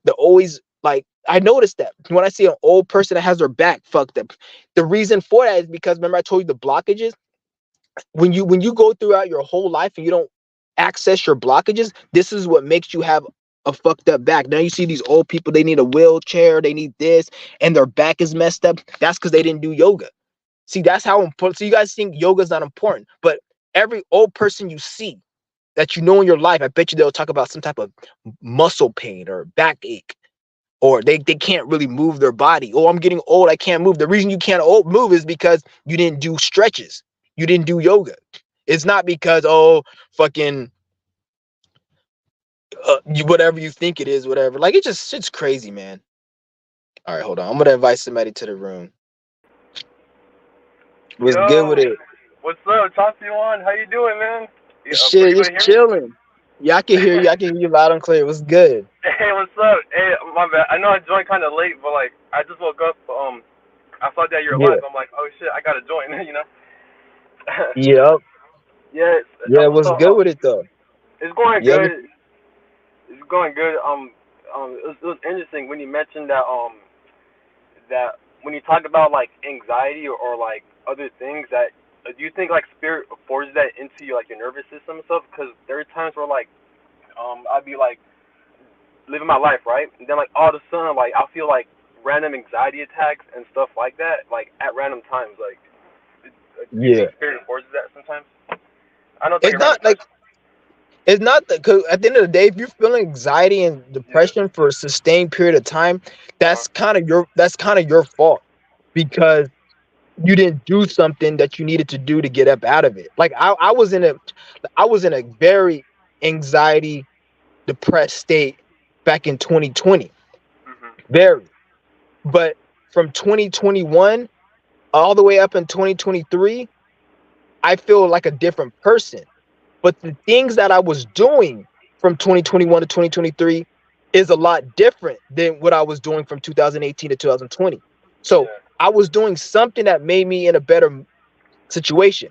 They're always like, I noticed that when I see an old person that has their back fucked up, the reason for that is because, remember I told you the blockages. When you go throughout your whole life and you don't access your blockages, this is what makes you have a fucked up back. Now you see these old people, they need a wheelchair, they need this, and their back is messed up. That's because they didn't do yoga. See, that's how important. So you guys think yoga is not important, but every old person you see that you know in your life, I bet you they'll talk about some type of muscle pain or backache, or they can't really move their body. Oh, I'm getting old, I can't move. The reason you can't move is because you didn't do stretches. You didn't do yoga. It's not because, oh, fucking whatever you think it is, whatever. Like, it's crazy, man. All right, hold on. I'm gonna invite somebody to the room. What's good with Yo, it? what's up? Talk to you on. How you doing, man? Are Shit, you able just to hear me? chilling. Yeah, I can hear you. I can hear you loud and clear. What's good? Hey, what's up? Hey, my bad. I know I joined kind of late, but like I just woke up. I saw that you're Yeah. live. I'm like, oh shit, I gotta join. Yep. Yeah. Yeah. So What's good with it though? it's going You ever? good. It's going good. It was interesting when you mentioned that when you talk about like anxiety or like other things that do you think like spirit forces that into your like your nervous system and stuff? Because there are times where like I'd be like living my life, right? And then like all of a sudden, like I'll feel like random anxiety attacks and stuff like that, like at random times. Like, do you Yeah. think spirit forces that sometimes? I know it's like It's a random not like question. it's not that, because at the end of the day, if you're feeling anxiety and Yeah. depression for a sustained period of time, Uh huh. that's kind of your fault because you didn't do something that you needed to do to get up out of it. Like I was in a very anxiety depressed state back in 2020. Mhm. Very. But from 2021 all the way up in 2023, I feel like a different person. But the things that I was doing from 2021 to 2023 is a lot different than what I was doing from 2018 to 2020. So Yeah. I was doing something that made me in a better situation.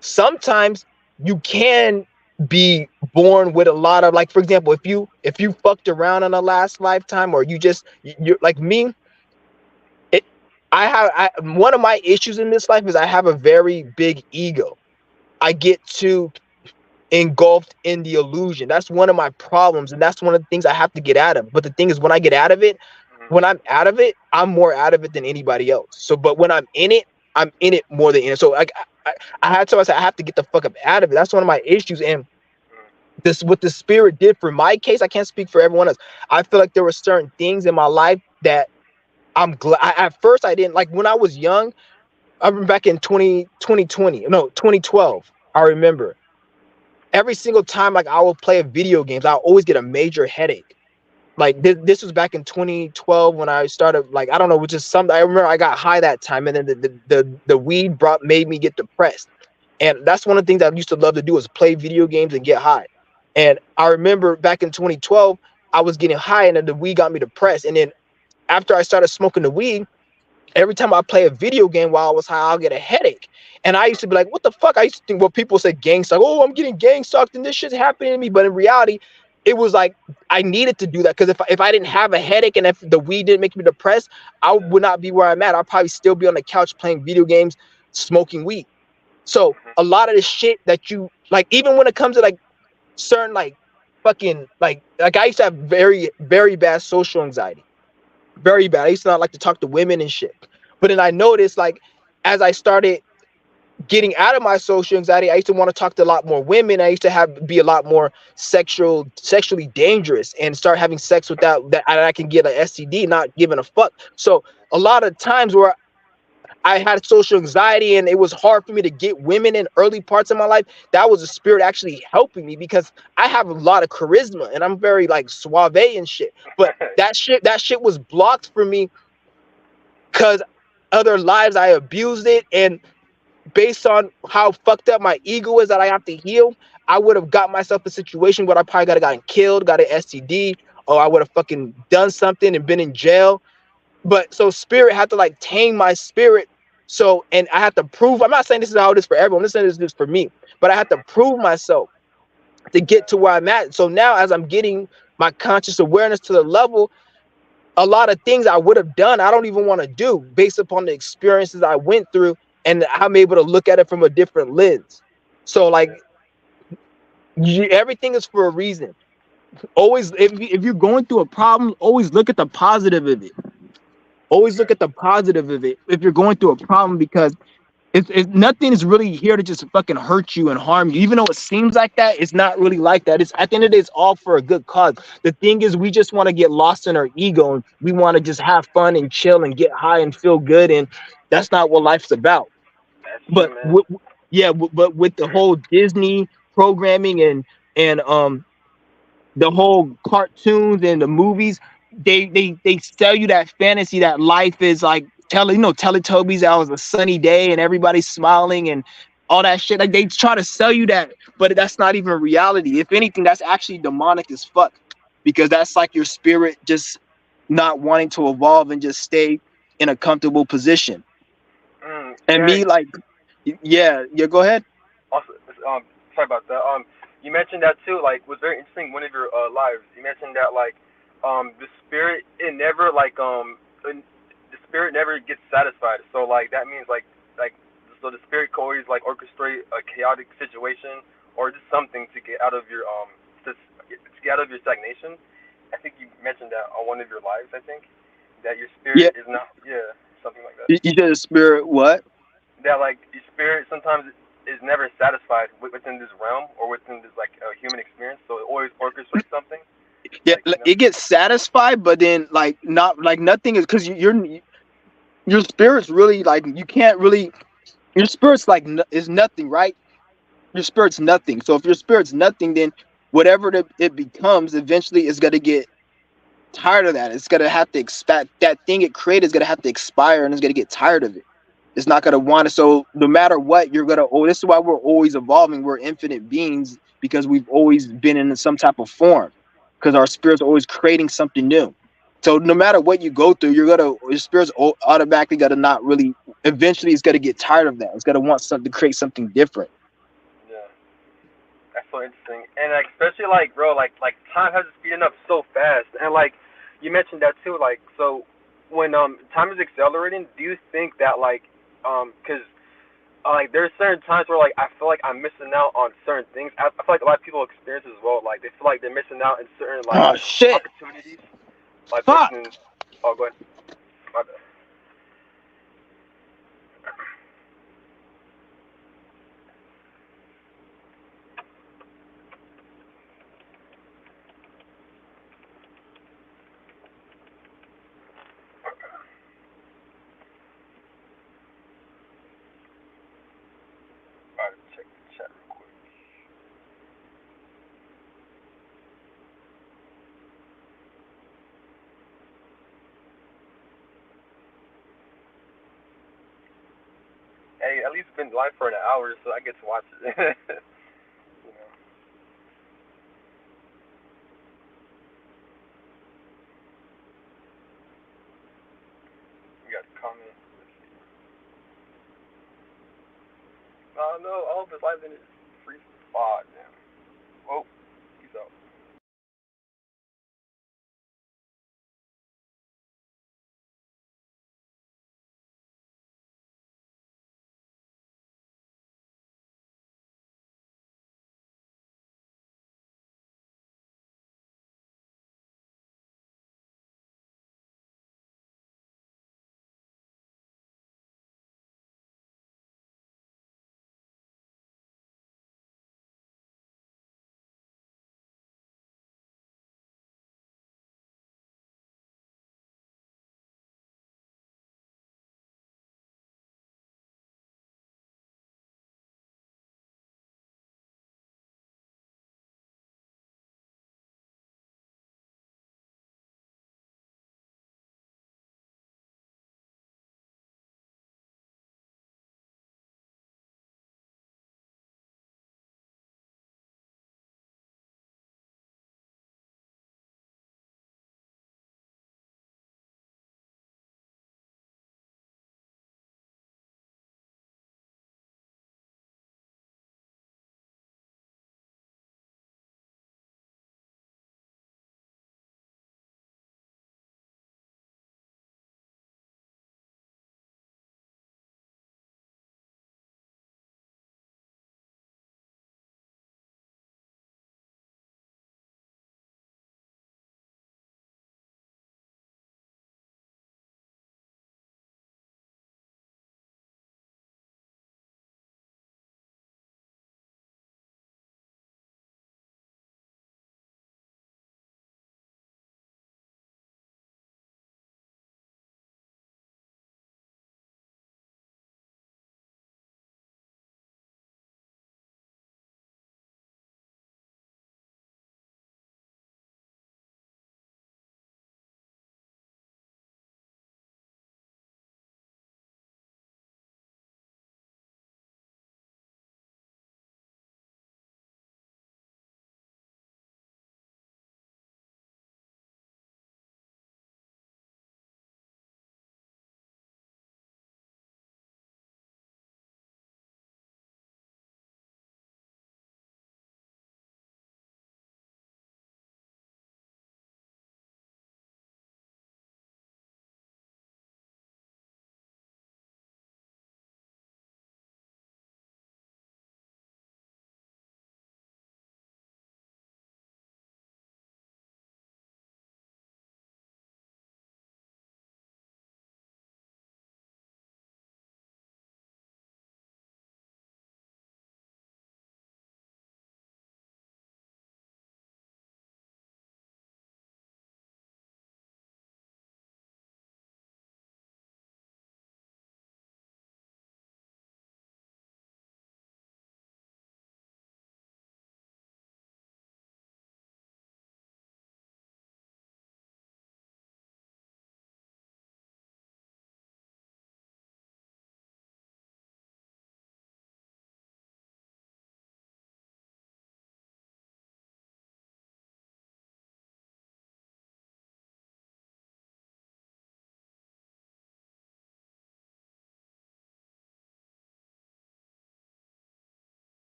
Sometimes you can be born with a lot of, like, for example, if you fucked around in a last lifetime, or you're like me. it One of my issues in this life is I have a very big ego. I get too engulfed in the illusion. That's one of my problems, and that's one of the things I have to get out of. But the thing is, Mhm. when I'm out of it, I'm more out of it than anybody else. So, but when I'm in it more than in it. So, like, I had to, I said, I have to get the fuck up out of it. That's one of my issues. And Mhm. this, what the spirit did for my case, I can't speak for everyone else. I feel like there were certain things in my life that I'm glad. At first, I didn't like when I was young. I remember back in 2020, no, 2012. I remember every single time, like, I will play a video games, I always get a major headache. Like, this was back in 2012 when I started, like, I don't know, which is something I remember. I got high that time, and then the weed brought made me get depressed. And that's one of the things I used to love to do, is play video games and get high. And I remember back in 2012, I was getting high, and then the weed got me depressed. And then after I started smoking the weed, every time I play a video game while I was high, I'll get a headache. And I used to be like, what the fuck? I used to think, well, people say gang suck. Oh, I'm getting gang sucked and this shit's happening to me. But in reality, it was like I needed to do that, because if I didn't have a headache and if the weed didn't make me depressed, I would not be where I'm at. I'll probably still be on the couch playing video games, smoking weed. So Mhm. a lot of the shit that you like, even when it comes to like certain like fucking like I used to have very, very bad social anxiety, very bad. I used to not like to talk to women and shit. But then I noticed, like, as I started getting out of my social anxiety, I used to want to talk to a lot more women. I used to have be a lot more sexually dangerous, and start having sex without that I can get an STD, not giving a fuck. So a lot of times where I had social anxiety and it was hard for me to get women in early parts of my life, that was a spirit actually helping me, because I have a lot of charisma and I'm very like suave and shit. But that shit was blocked for me because other lives I abused it, and based on how fucked up my ego is that I have to heal, I would have got myself a situation where I probably gotten killed, got an STD, or I would have fucking done something and been in jail. But so spirit had to like tame my spirit. So, and I had to prove, I'm not saying this is how it is for everyone, I'm saying this is for me, but I had to prove myself to get to where I'm at. So now, as I'm getting my conscious awareness to the level, a lot of things I would have done, I don't even want to do, based upon the experiences I went through, and I'm able to look at it from a different lens. So, like, everything is for a reason. Always, if you're going through a problem, always look at the positive of it. Always look at the positive of it if you're going through a problem, because it's nothing is really here to just fucking hurt you and harm you. Even though it seems like that, it's not really like that. It's at the end of the day, it's all for a good cause. The thing is, we just want to get lost in our ego, and we want to just have fun and chill and get high and feel good, and that's not what life's about. That's true, But man. yeah, but with the whole Disney programming and the whole cartoons and the movies, they sell you that fantasy that life is like Teletubbies, that was a sunny day and everybody's smiling and all that shit. Like they try to sell you that, but that's not even reality. If anything, that's actually demonic as fuck, because that's like your spirit just not wanting to evolve and just stay in a comfortable position. And Yeah. me, like, yeah, go ahead. Also, sorry about that. You mentioned that too. Like, was very interesting. One of your lives, you mentioned that like, the spirit it never like the spirit never gets satisfied. So like that means like so the spirit can always like orchestrate a chaotic situation or just something to get out of your to get out of your stagnation. I think you mentioned that on one of your lives. I think that your Yeah, spirit is not something like that. you said the spirit what? That like your spirit sometimes is never satisfied within this realm or within this like human experience. So it always orchestrates something. Yeah, Like you know. it gets satisfied, but then like not like nothing is because your spirit's really like you can't really your spirit's like is nothing, right? Your spirit's nothing. So if your spirit's nothing, then whatever it becomes, eventually is gonna get tired of that. It's gonna have to expect that thing it created is gonna have to expire and it's gonna get tired of it. It's not gonna want it. So no matter what, you're gonna. Oh, this is why we're always evolving. We're infinite beings because we've always been in some type of form. Because our spirit's always creating something new. So no matter what you go through, your spirit's automatically gonna not really. Eventually, it's gonna get tired of that. It's gonna want something to create something different. Yeah, that's so interesting. And like especially like bro, like time has speeding up so fast. And like you mentioned that too. Like so when time is accelerating, do you think that like because like there's certain times where like I feel like I'm missing out on certain things. I feel like a lot of people experience as well. Like they feel like they're missing out in certain like Oh shit! opportunities. Like Fuck! within oh go ahead. My bad. Alright, check the chat real quick. Hey, at least it's been live for an hour, so I get to watch it. you know, we got a comment. Let's see. Oh no, all of this live in is free spot. Damn. Oh, peace out.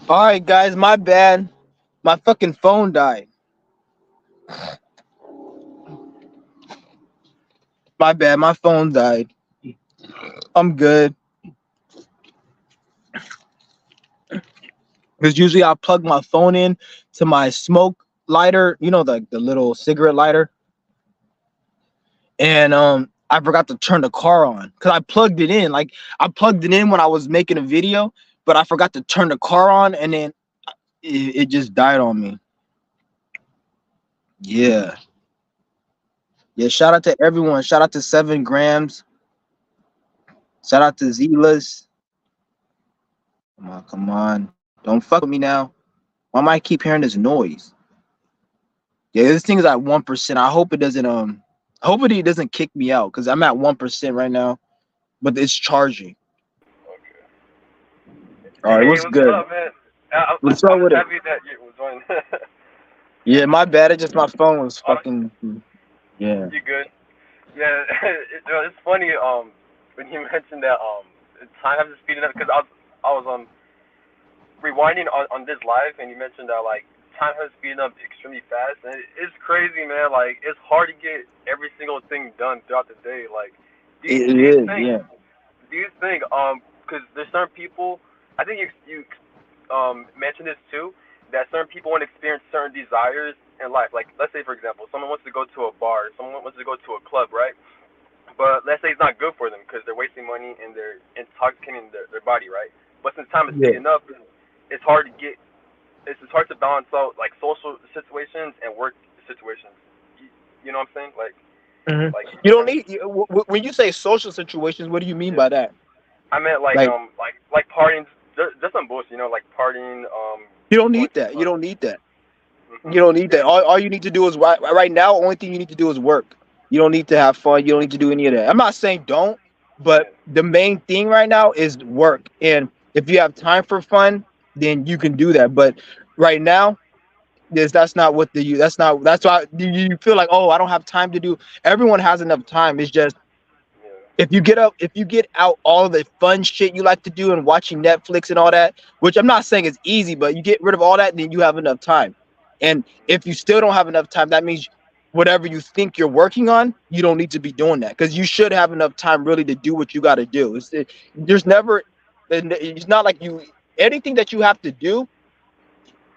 All right, guys, my bad. My fucking phone died. My bad. My phone died. I'm good. Because usually I plug my phone in to my smoke lighter, you know, the little cigarette lighter, and I forgot to turn the car on because I plugged it in. Like I plugged it in when I was making a video, but I forgot to turn the car on, and then it just died on me. Yeah, yeah. Shout out to everyone. Shout out to 7 grams. Shout out to Zilas. Come on, come on. Don't fuck with me now. Why am I keep hearing this noise? Yeah, this thing is at 1%. I hope it doesn't hopefully it doesn't kick me out because I'm at 1% right now, but it's charging. Okay. All right, Hey, what's what's good? up, man? I, What's I'm up just with it? happy that you was on. Yeah, my bad. It just my phone was Oh, fucking. Yeah. you good? Yeah, it's funny. When you mentioned that time has speeding up because I was rewinding on this live and you mentioned that like time has speeding up extremely fast and it's crazy, man. Like it's hard to get every single thing done throughout the day. Like, do you, It do you is. think Yeah. do you think because there's certain people, I think you mentioned this too, that certain people want to experience certain desires in life. Like let's say for example, someone wants to go to a bar, someone wants to go to a club, right? But let's say it's not good for them because they're wasting money and they're intoxicating their body, right? But since time is Yeah. speeding up, it's hard to get it's hard to balance out like social situations and work situations. You know what I'm saying? Hmm. Like You don't need when you say social situations. What do you mean yeah. by that? I meant Like like partying, just some bullshit, like partying, you don't going need to that. You clubs. don't need that. Mhm. You don't need that. Yeah. All you need to do is right now. Only thing you need to do is work. You don't need to have fun. You don't need to do any of that. I'm not saying don't, but Yeah. the main thing right now is work. And if you have time for fun, then you can do that. But right now, that's not what the you. That's not. That's why you feel like, oh, I don't have time to do. Everyone has enough time. It's just Yeah. if you get out all the fun shit you like to do and watching Netflix and all that, which I'm not saying is easy, but you get rid of all that, then you have enough time. And if you still don't have enough time, that means whatever you think you're working on, you don't need to be doing that because you should have enough time really to do what you got to do. There's never, it's not like you anything that you have to do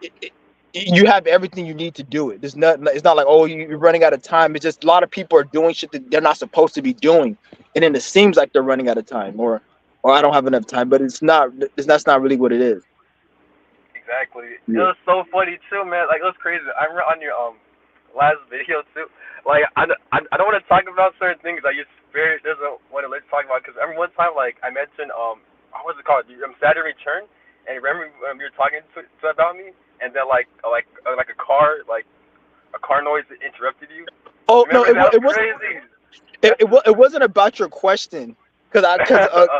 it, it, you have everything you need to do it. There's not. It's not like oh you're running out of time. It's just a lot of people are doing shit that they're not supposed to be doing, and then it seems like they're running out of time, or I don't have enough time. But it's not. That's not really what it is. Exactly. It Yeah. was so funny too, man. Like it was crazy. I remember on your last video too. Like I don't want to talk about certain things that your spirit doesn't want to let you talk about because every one time like I mentioned what was it called? Saturn return. And remember you were talking to about me, and then like a car noise interrupted you. Oh no, Remember that was it was crazy. it, That's it, wa- it wasn't about your question. Cause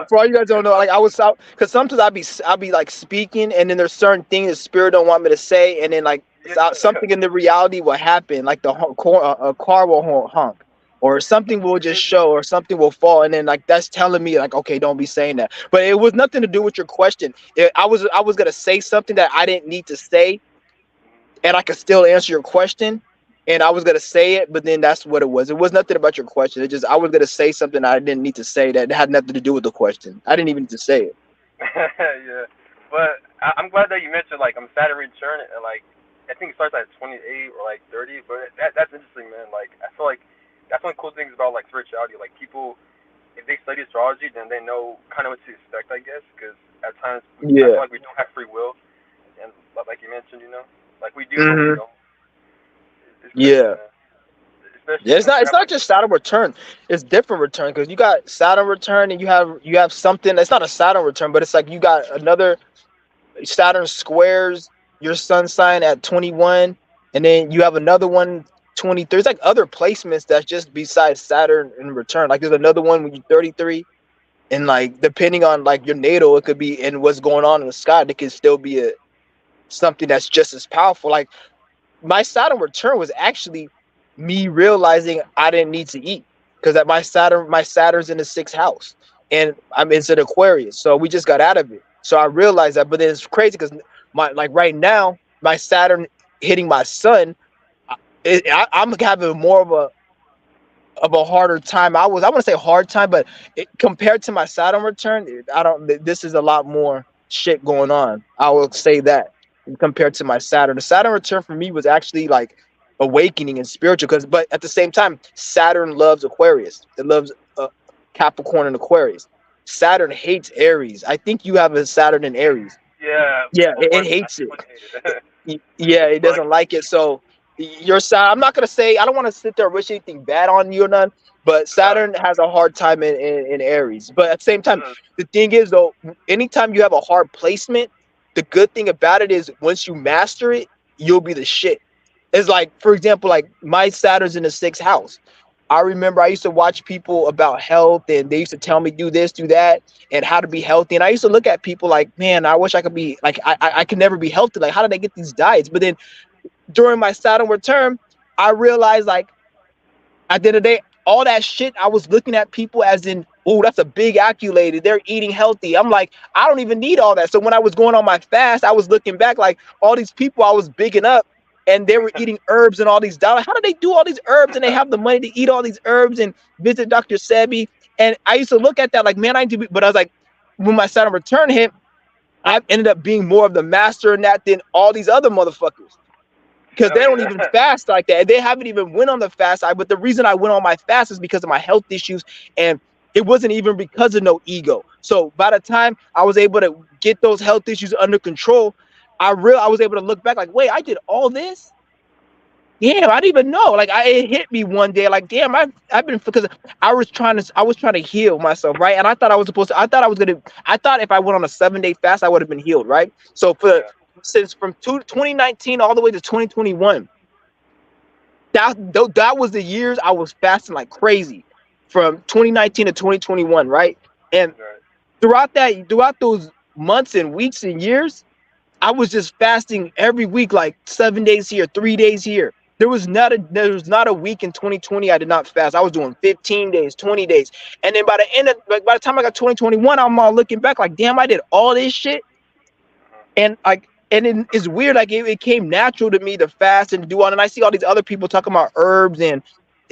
for all you guys don't know, like I was out. Cause sometimes I'll be like speaking, and then there's certain things the spirit don't want me to say, and then like yeah. something in the reality will happen, like a car will honk, or something That's will just crazy. show, or something will fall, and then like that's telling me like, okay, don't be saying that. But it was nothing to do with your question. I was gonna say something that I didn't need to say, and I could still answer your question. And I was gonna say it, but then that's what it was. It was nothing about your question. It just I was gonna say something I didn't need to say that had nothing to do with the question. I didn't even need to say it. Yeah, but I'm glad that you mentioned like I'm Saturn return and like I think it starts at 28 or like 30. But that's interesting, man. Like I feel like that's one cool things about like spirituality. Like people, if they study astrology, then they know kind of what to expect, I guess. Because at times I Yeah. feel like we don't have free will, and like you mentioned, like we do, but we Hmm. don't. It's crazy, Yeah. man. Especially Yeah. since we It's have not like just Saturn return. It's different return because you got Saturn return and you have something. It's not a Saturn return, but it's like you got another Saturn squares your sun sign at 21, and then you have another one 23. There's like other placements that's just besides Saturn in return. Like there's another one when you're 33, and like depending on like your natal, it could be and what's going on in the sky. It could still be a something that's just as powerful. Like my Saturn return was actually me realizing I didn't need to eat because that my Saturn's in the sixth house, and I'm into the Aquarius, so we just got out of it. So I realized that, but then it's crazy because my like right now, my Saturn hitting my sun, I'm having more of a harder time. I want to say hard time, but compared to my Saturn return, I don't. This is a lot more shit going on. I will say that compared to my Saturn, the Saturn return for me was actually like awakening and spiritual. Because, but at the same time, Saturn loves Aquarius. It loves Capricorn and Aquarius. Saturn hates Aries. I think you have a Saturn in Aries. Yeah, Yeah, it I hates it. fucking hate it. Yeah, It's it like doesn't like it. So your Saturn, I'm not gonna say I don't want to sit there and wish anything bad on you or none, but right. Saturn has a hard time in Aries. But at the same time, the thing is though, anytime you have a hard placement, the good thing about it is once you master it, you'll be the shit. It's like, for example, like my Saturn's in the sixth house. I remember I used to watch people about health and they used to tell me do this, do that, and how to be healthy. And I used to look at people like, man, I wish I could be like I could never be healthy. Like, how did I get these diets? But then during my Saturn return, I realized like at the end of the day, all that shit I was looking at people as in, oh, that's a big accolade. They're eating healthy. I'm like, I don't even need all that. So when I was going on my fast, I was looking back like all these people I was bigging up and they were eating herbs and all these dollars. How do they do all these herbs and they have the money to eat all these herbs and visit Dr. Sebi? And I used to look at that like, man, I need to be, but I was like, when my Saturn return hit, I ended up being more of the master in that than all these other motherfuckers because they Hell don't yeah. even fast like that. They haven't even went on the fast side. But the reason I went on my fast is because of my health issues, and it wasn't even because of no ego. So by the time I was able to get those health issues under control, I was able to look back like, wait, I did all this. Damn, I didn't even know. Like, it hit me one day. Like, damn, I've been because I was trying to heal myself, right? And I thought I was supposed to. I thought I was gonna. I thought if I went on a 7 day fast, I would have been healed, right? So Yeah. since from 2019 all the way to 2021, that was the years I was fasting like crazy, from 2019 to 2021, right? And Right. throughout those months and weeks and years, I was just fasting every week, like 7 days here, 3 days here. There was not a week in 2020 I did not fast. I was doing 15 days, 20 days. And then by the end of like by the time I got 2021, I'm all looking back like, damn, I did all this shit. And like it's weird, like it came natural to me to fast and do all, and I see all these other people talking about herbs and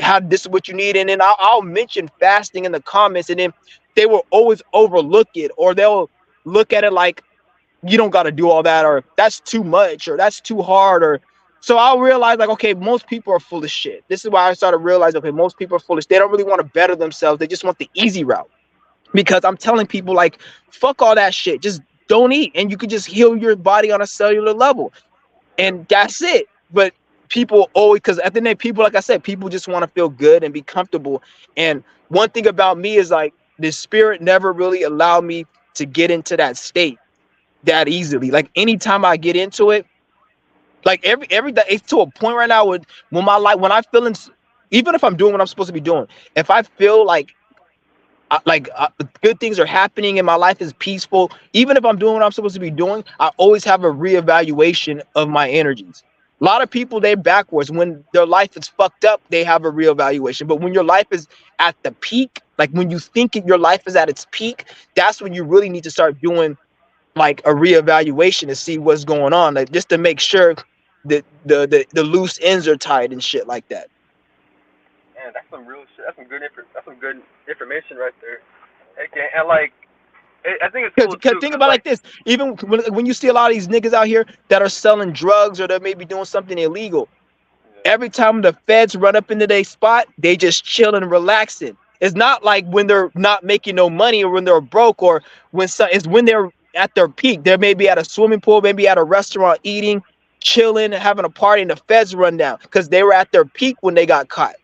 how this is what you need. And then I'll mention fasting in the comments, and then they will always overlook it, or they'll look at it like you don't got to do all that, or that's too much, or that's too hard, or so I'll realize like, okay, most people are full of shit. This is why I started realizing, okay, most people are full of shit. They don't really want to better themselves. They just want the easy route. Because I'm telling people like, fuck all that shit. Just don't eat, and you could just heal your body on a cellular level, Yep. and that's it. But people always, because at the end of the day, people, like I said, people just want to feel good and be comfortable. And one thing about me is like the spirit never really allowed me to get into that state that easily. Like anytime I get into it, like every day, it's to a point right now when my life, when I feel in, even if I'm doing what I'm supposed to be doing, if I feel good things are happening and my life is peaceful, even if I'm doing what I'm supposed to be doing, I always have a reevaluation of my energies. A lot of people, they're backwards. When their life is fucked up, they have a reevaluation. But when your life is at the peak, like when you think your life is at its peak, that's when you really need to start doing like a reevaluation to see what's going on, like just to make sure that the loose ends are tied and shit like that. Man, that's some real shit. That's some good information right there. Okay, and like, I think it's Because cool too, think cause about it like, like this, even when you see a lot of these niggas out here that are selling drugs or they may be doing something illegal, yeah, every time the feds run up into their spot, they just chilling and relaxing. It's not like when they're not making no money or when they're broke or it's when they're at their peak. They may be at a swimming pool, maybe at a restaurant eating, chilling, having a party, and the feds run down because they were at their peak when they got caught.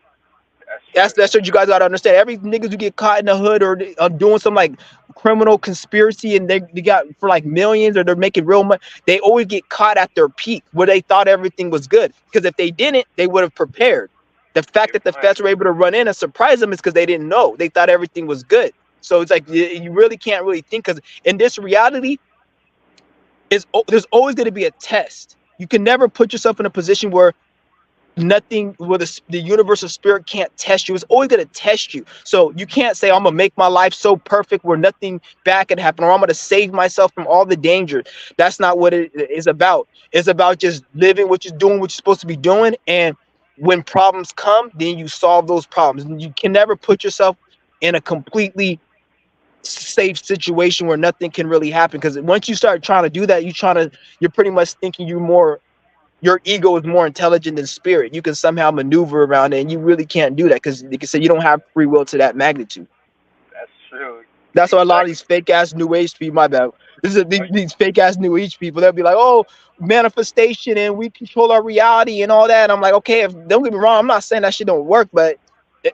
that's true. That's what you guys gotta understand. Every niggas who get caught in the hood or doing some like criminal conspiracy and they got for like millions or they're making real money, they always get caught at their peak where they thought everything was good. Because if they didn't, they would have prepared. The fact You're that the fine. feds were able to run in and surprise them is because they didn't know. They thought everything was good. So it's like you really can't really think, because in this reality, there's always going to be a test. You can never put yourself in a position where nothing where the universal spirit can't test you. It's always going to test you. So you can't say, I'm going to make my life so perfect where nothing bad can happen, or I'm going to save myself from all the danger. That's not what it is about. It's about just living what you're doing, what you're supposed to be doing. And when problems come, then you solve those problems. And you can never put yourself in a completely safe situation where nothing can really happen. Because once you start trying to do that, you're pretty much thinking your ego is more intelligent than spirit. You can somehow maneuver around it, and you really can't do that because, like I said, you don't have free will to that magnitude. That's true. That's why a lot of Exactly. these fake ass new age people, my bad. These fake ass new age people, they'll be like, oh, manifestation and we control our reality and all that. And I'm like, okay, don't get me wrong, I'm not saying that shit don't work, but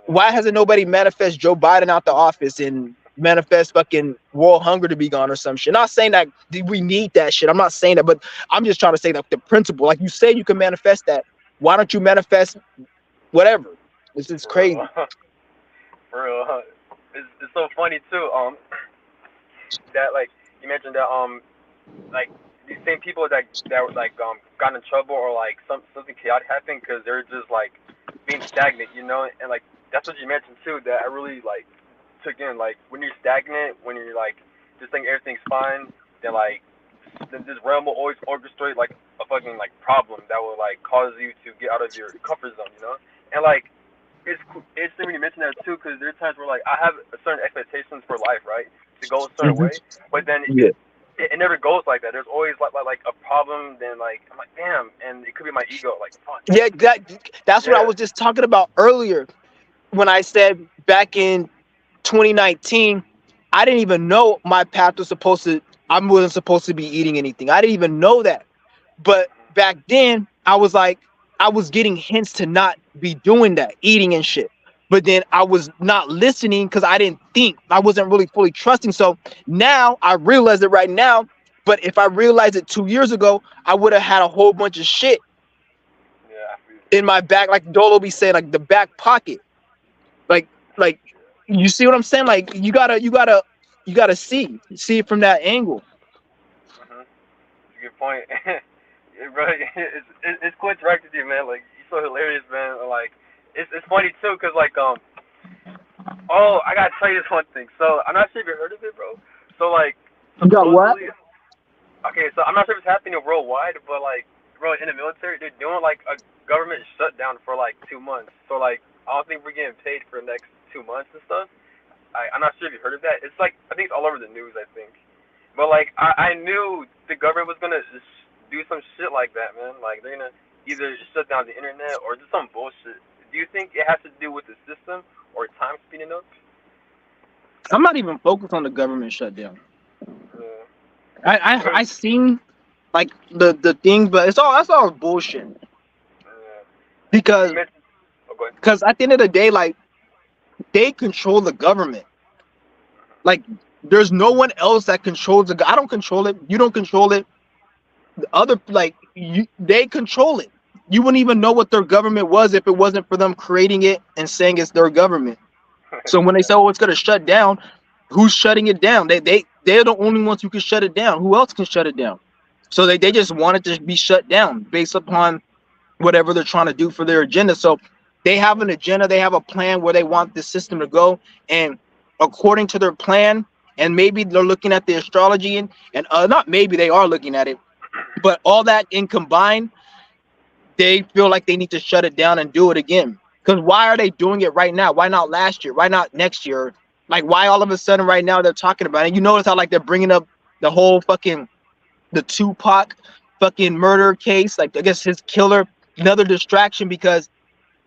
why hasn't nobody manifest Joe Biden out the office and manifest fucking world hunger to be gone or some shit? Not saying that we need that shit. I'm not saying that, but I'm just trying to say that the principle, like you say, you can manifest that. Why don't you manifest whatever? This is For crazy. real. For real. It's so funny too. That like you mentioned that like these same people that like got in trouble or like something chaotic happened because they're just like being stagnant, you know, and like that's what you mentioned too. That I really like took in. Like when you're stagnant, when you're like just thinking everything's fine, then like this realm will always orchestrate like a fucking like problem that will like cause you to get out of your comfort zone, you know, and like. It's interesting when you mention that too, because there are times where like I have a certain expectations for life, right, to go a certain Mhm. way, but then Yeah. it never goes like that. There's always like a problem. Then like I'm like, damn, and it could be my ego. Like, fuck, Yeah, man. that's what I Yeah. was just talking about earlier when I said back in 2019, I didn't even know my path was supposed to, I wasn't supposed to be eating anything. I didn't even know that. But back then, I was like, I was getting hints to not be doing that, eating and shit. But then I was not listening because I didn't think, I wasn't really fully trusting. So now I realize it right now. But if I realized it 2 years ago, I would have had a whole bunch of shit Yeah. I feel you. in my back, like Dolo be saying, like the back pocket. Like, like you see what I'm saying? Like you gotta see it from that angle. Mhm. That's a good point. Yeah, bro, it's cool interacting with you, man. Like you're so hilarious, man. Like it's funny too, cause like oh, I gotta tell you this one thing. So I'm not sure if you heard of it, bro. So like so You got what? supposedly okay, so I'm not sure if it's happening worldwide, but like, bro, in the military, they're doing like a government shutdown for like 2 months. So like, I don't think we're getting paid for the next 2 months and stuff. I'm not sure if you heard of that. It's like I think it's all over the news. I think, but like I knew the government was gonna just do some shit like that, man. Like they're gonna either shut down the internet or just some bullshit. Do you think it has to do with the system or time speeding up? I'm not even focused on the government shutdown. Uh, I seen like the thing, but that's all bullshit. you Because mentioned. Oh, go ahead. because at the end of the day, like they control the government. Like there's no one else that controls I don't control it. You don't control it. The other they control it. You wouldn't even know what their government was if it wasn't for them creating it and saying it's their government. So when they Yeah. say, "Oh, it's gonna shut down," who's shutting it down? They're the only ones who can shut it down. Who else can shut it down? So they just want it to be shut down based upon whatever they're trying to do for their agenda. So they have an agenda, they have a plan where they want the system to go, and according to their plan, and maybe they're looking at the astrology and not maybe they are looking at it, but all that in combined, they feel like they need to shut it down and do it again. Because why are they doing it right now? Why not last year? Why not next year? Like why all of a sudden right now they're talking about it? You notice how like they're bringing up the whole fucking the Tupac fucking murder case, like I guess his killer, another distraction because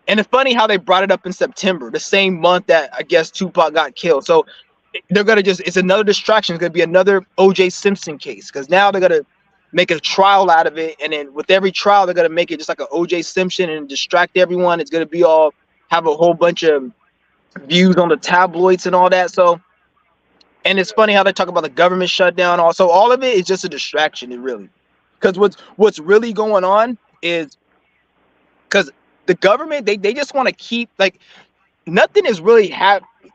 and it's funny how they brought it up in September, the same month that I guess Tupac got killed. So they're gonna it's another distraction. It's gonna be another OJ Simpson case because now they're gonna make a trial out of it, and then with every trial they're gonna make it just like an OJ Simpson and distract everyone. It's gonna be all have a whole bunch of views on the tabloids and all that. So and it's funny how they talk about the government shutdown. Also, all of it is just a distraction. It really because what's really going on is because the government they just want to keep like nothing is really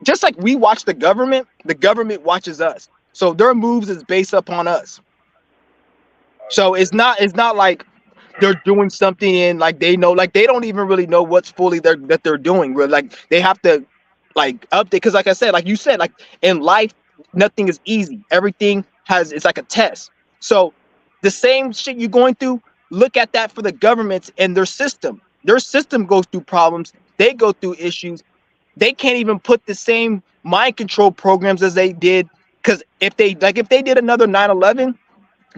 just like we watch the government watches us. So their moves is based upon us. Oh So shit. it's not like they're doing something and like they know, like they don't even really know what's fully that they're doing. Where like they have to like update, because like I said, like you said, like in life, nothing is easy. Everything has, it's like a test. So the same shit you're going through, look at that for the governments and their system. Their system goes through problems. They go through issues. They can't even put the same mind control programs as they did, because if they did another 9/11,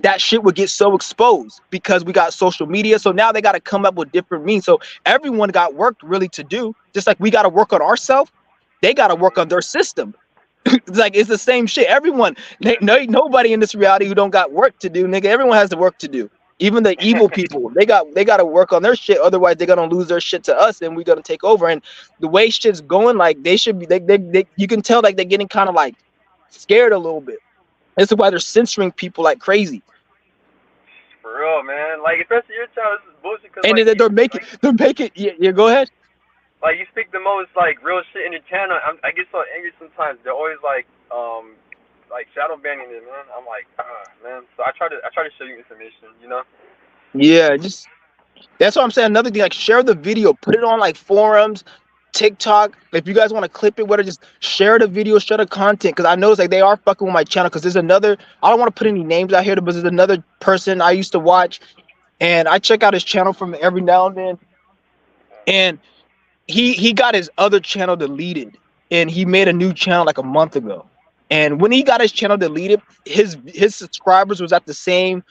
that shit would get so exposed because we got social media. So now they got to come up with different means. So everyone got work really to do, just like we got to work on ourselves. They got to work on their system. It's like it's the same shit. Everyone, no, nobody in this reality who don't got work to do, nigga. Everyone has the work to do. Even the evil people, they got to work on their shit. Otherwise, they're gonna lose their shit to us, and we're gonna take over. And the way shit's going, like they should be, they you can tell like they're getting kind of like scared a little bit. This is why they're censoring people like crazy. For real, man. Like especially your child, this is bullshit. Cause And like then you, they're making, yeah, yeah, go ahead. like you speak the most like real shit in your channel. I get so angry sometimes. They're always like shadow banning it, man. I'm like, man. So I try to show you information, you know. Yeah, just that's what I'm saying. Another thing, like share the video, put it on like forums, TikTok. If you guys want to clip it, whatever, just share the video, share the content. Because I know it's like they are fucking with my channel. Because there's another, I don't want to put any names out here, but there's another person I used to watch, and I check out his channel from every now and then. And he got his other channel deleted, and he made a new channel like a month ago. And when he got his channel deleted, his subscribers was at the same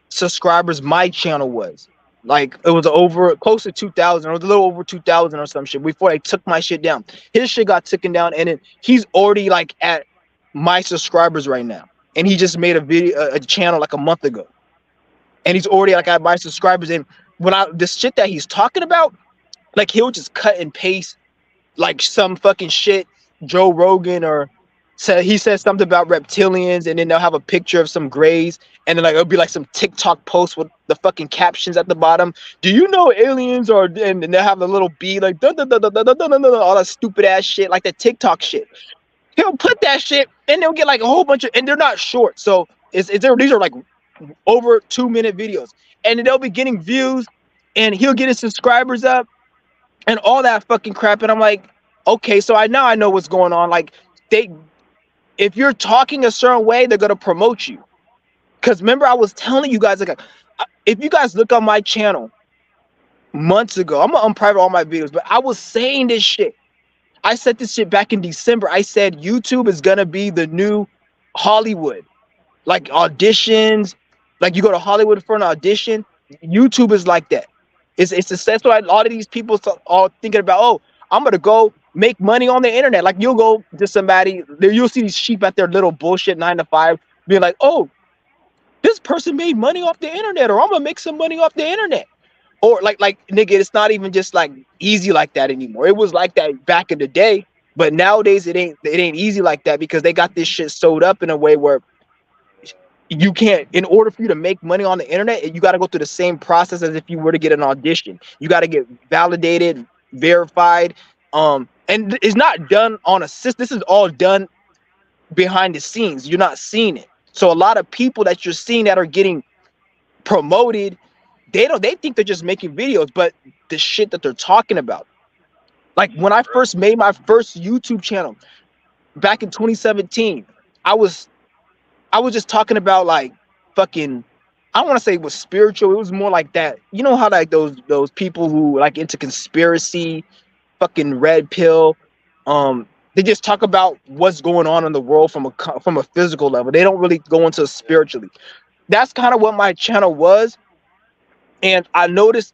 subscribers my channel was. Like it was over close to 2,000, or a little over 2,000 or some shit before they took my shit down. His shit got taken down, and he's already like at my subscribers right now. And he just made a video, a channel like a month ago, and he's already like at my subscribers. And when I the shit that he's talking about, like he'll just cut and paste like some fucking shit Joe Rogan, or he says something about reptilians, and then they'll have a picture of some grays, and then like it'll be like some TikTok post with the fucking captions at the bottom. Do you know aliens are? And they'll have a little B like dun, dun, dun, dun, dun, dun, dun, dun, all that stupid ass shit, like the TikTok shit. He'll put that shit, and they'll get like a whole bunch of, and they're not short, so these are like over 2 minute videos, and they'll be getting views, and he'll get his subscribers up and all that fucking crap. And I'm like, okay, so I know what's going on. Like they, if you're talking a certain way, they're gonna promote you. Because remember, I was telling you guys, like, if you guys look on my channel months ago, I'm gonna unprivate all my videos, but I was saying this shit. I said this shit back in December. I said YouTube is gonna be the new Hollywood, like auditions. Like you go to Hollywood for an audition. YouTube is like that. It's successful. A lot of these people are thinking about, oh, I'm gonna go make money on the internet. Like you'll go to somebody, you'll see these sheep at their little bullshit 9 to 5, being like, oh, this person made money off the internet, or I'm gonna make some money off the internet. Or like nigga, it's not even just like easy like that anymore. It was like that back in the day, but nowadays it ain't easy like that, because they got this shit sewed up in a way where you can't, in order for you to make money on the internet, you got to go through the same process as if you were to get an audition. You got to get validated, verified, and it's not done on a system. This is all done behind the scenes. You're not seeing it. So a lot of people that you're seeing that are getting promoted, they think they're just making videos, but the shit that they're talking about, like when I first made my first YouTube channel back in 2017, I was just talking about like fucking, I don't want to say it was spiritual. It was more like that. You know how like those people who like into conspiracy, fucking red pill, they just talk about what's going on in the world from a physical level. They don't really go into spiritually. That's kind of what my channel was. And I noticed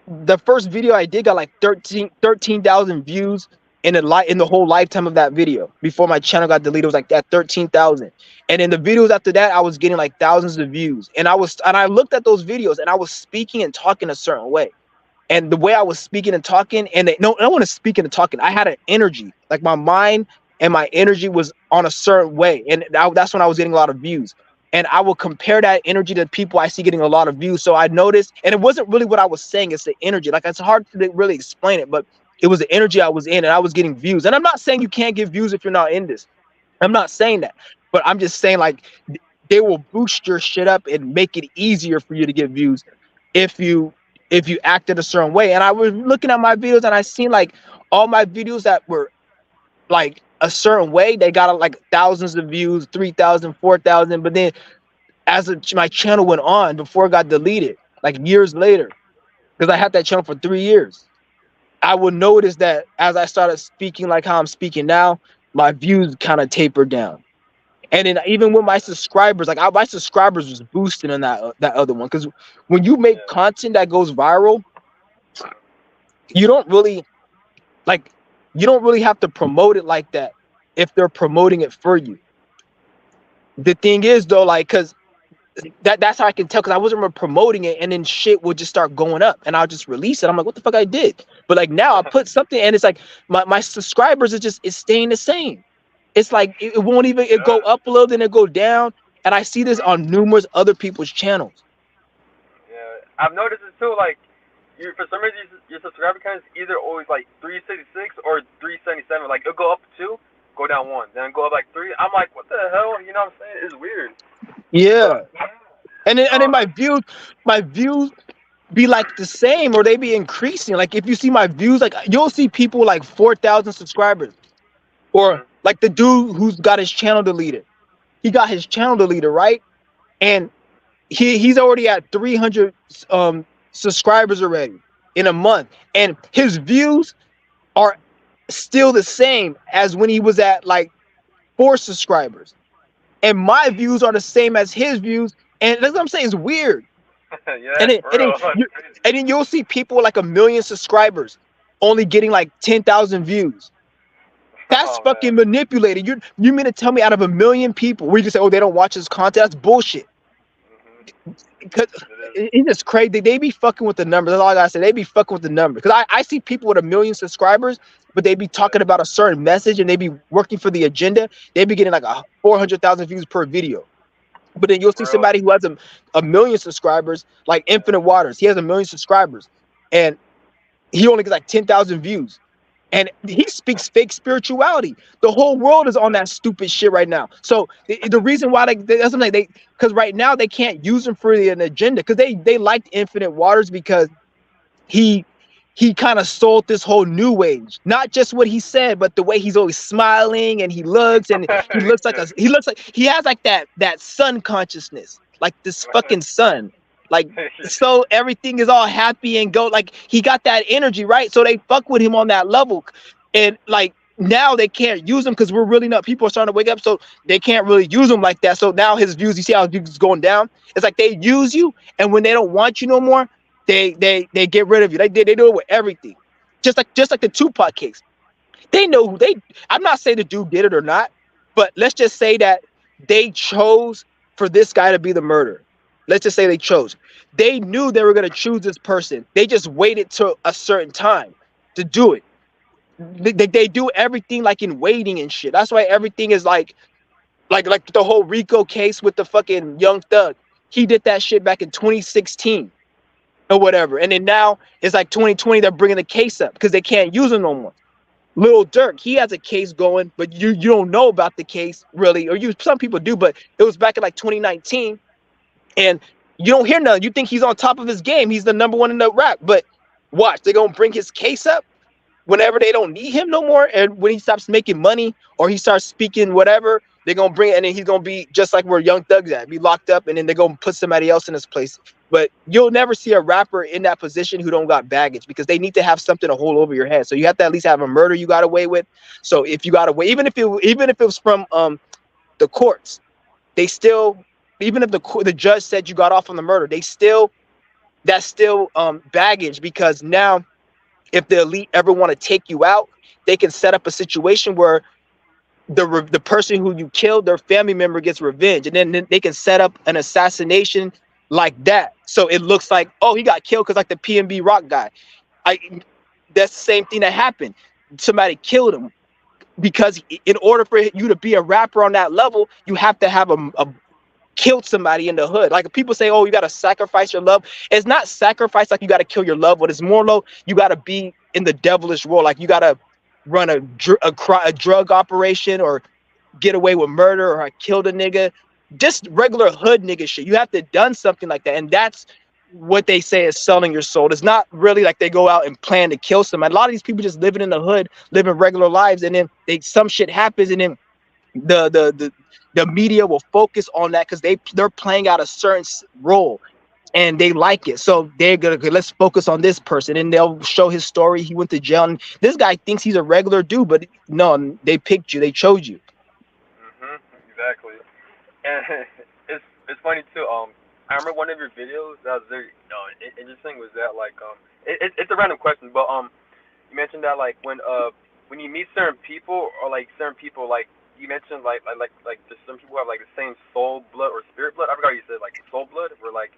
the first video I did got like 13,000 views in the whole lifetime of that video. Before my channel got deleted, it was like that 13,000. And in the videos after that, I was getting like thousands of views. And I looked at those videos, and I was speaking and talking a certain way. And the way I was speaking and talking, and no one is speaking and talking. I had an energy, like my mind and my energy was on a certain way, and that's when I was getting a lot of views. And I will compare that energy to people I see getting a lot of views. So I noticed, and it wasn't really what I was saying, it's the energy. Like it's hard to really explain it, but it was the energy I was in, and I was getting views. And I'm not saying you can't get views if you're not in this. I'm not saying that, but I'm just saying like they will boost your shit up and make it easier for you to get views if you acted a certain way. And I was looking at my videos and I seen like all my videos that were like a certain way, they got like thousands of views, 3,000, 4,000. But then as my channel went on, before it got deleted, like years later, because I had that channel for 3 years, I would notice that as I started speaking like how I'm speaking now, my views kind of tapered down. And then even with my subscribers, like my subscribers was boosting in that other one. Because when you make Yeah. content that goes viral, you don't really like you don't really have to promote it like that if they're promoting it for you. The thing is though, like, because that's how I can tell, because I wasn't really promoting it, and then shit would just start going up and I'll just release it. I'm like, what the fuck I did? But like now I put something and it's like my subscribers are just, it's staying the same. It's like it won't even, it go Yeah. up a little, then it go down. And I see this Mhm. on numerous other people's channels. Yeah. I've noticed it too. Like, you for some reason your subscriber count is either always like 366 or 377. Like it'll go up two, go down one, then go up like three. I'm like, what the hell? You know what I'm saying? It's weird. Yeah. But And then I, my views be like the same, or they be increasing. Like if you see my views, like you'll see people like 4,000 subscribers, or mhm. like the dude who's got his channel deleted. He got his channel deleted, right? And he's already at 300 subscribers already in a month, and his views are still the same as when he was at like 4 subscribers, and my views are the same as his views. And that's what I'm saying, it's weird. Yeah, And then for and then real. It's you crazy. and then you'll see people with like 1 million subscribers only getting like 10,000 views. That's Oh man. fucking manipulated. You mean to tell me out of 1 million people, we just say, oh, they don't watch his content? That's bullshit. Mhm. Because It is. it's just crazy. They be fucking with the numbers. That's all I gotta say. They be fucking with the numbers. Because I see people with 1 million subscribers, but they be talking Yeah. about a certain message and they be working for the agenda. They be getting like 400,000 views per video. But then you'll see For real. somebody who has a million subscribers, like Infinite Waters. He has 1 million subscribers, and he only gets like 10,000 views. And he speaks fake spirituality. The whole world is on that stupid shit right now. So the reason why that's something they, because right now they can't use him for an agenda, because they liked Infinite Waters because he he kind of sold this whole new age, not just what he said, but the way he's always smiling and he looks like he has like that sun consciousness, like this fucking sun, like, so everything is all happy and go, like he got that energy, right? So they fuck with him on that level. And like now they can't use him because we're really not, people are starting to wake up, so they can't really use him like that. So now his views, you see how his views is going down? It's like they use you, and when they don't want you no more, they get rid of you. They do it with everything. Just like the Tupac case. They know who they, I'm not saying the dude did it or not, but let's just say that they chose for this guy to be the murderer. Let's just say they chose. They knew they were gonna choose this person. They just waited to a certain time to do it. They do everything like in waiting and shit. That's why everything is like the whole Rico case with the fucking Young Thug. He did that shit back in 2016 or whatever. And then now it's like 2020, they're bringing the case up because they can't use it no more. Lil Durk, he has a case going, but you don't know about the case really, or some people do, but it was back in like 2019, and you don't hear nothing. You think he's on top of his game. He's the number one in the rap, but watch, they're gonna bring his case up whenever they don't need him no more, and when he stops making money or he starts speaking whatever, they're gonna bring it, and then he's gonna be just like where Young Thug's at, be locked up, and then they're gonna put somebody else in his place. But you'll never see a rapper in that position who don't got baggage, because they need to have something to hold over your head. So you have to at least have a murder you got away with. So if you got away, even if it was from the courts, they still, even if the judge said you got off on the murder, they still, that's still baggage, because now if the elite ever want to take you out, they can set up a situation where the person who you killed, their family member gets revenge, and then they can set up an assassination like that. So it looks like, oh, he got killed because like the PNB Rock guy. I That's the same thing that happened. Somebody killed him because in order for you to be a rapper on that level, you have to have a killed somebody in the hood. Like people say, oh, you got to sacrifice your love. It's not sacrifice like you got to kill your loved one. It's more low. You got to be in the devilish role. Like you got to run a drug operation, or get away with murder, or I killed a nigga. Just regular hood nigga shit. You have to done something like that. And what they say is selling your soul. It's not really like they go out and plan to kill somebody. A lot of these people just living in the hood, living regular lives, and then some shit happens, and then the the the, the media will focus on that because they're playing out a certain role and they like it. So they're gonna okay, let's focus on this person, and they'll show his story. He went to jail, and this guy thinks he's a regular dude, but no, they picked you, they chose you. Mhm. Exactly. And it's funny too. I remember one of your videos that was very interesting. Was that like it's a random question, but you mentioned that like when you meet certain people or like certain people like you mentioned like just some people have like the same soul blood or spirit blood. I forgot what you said like soul blood where like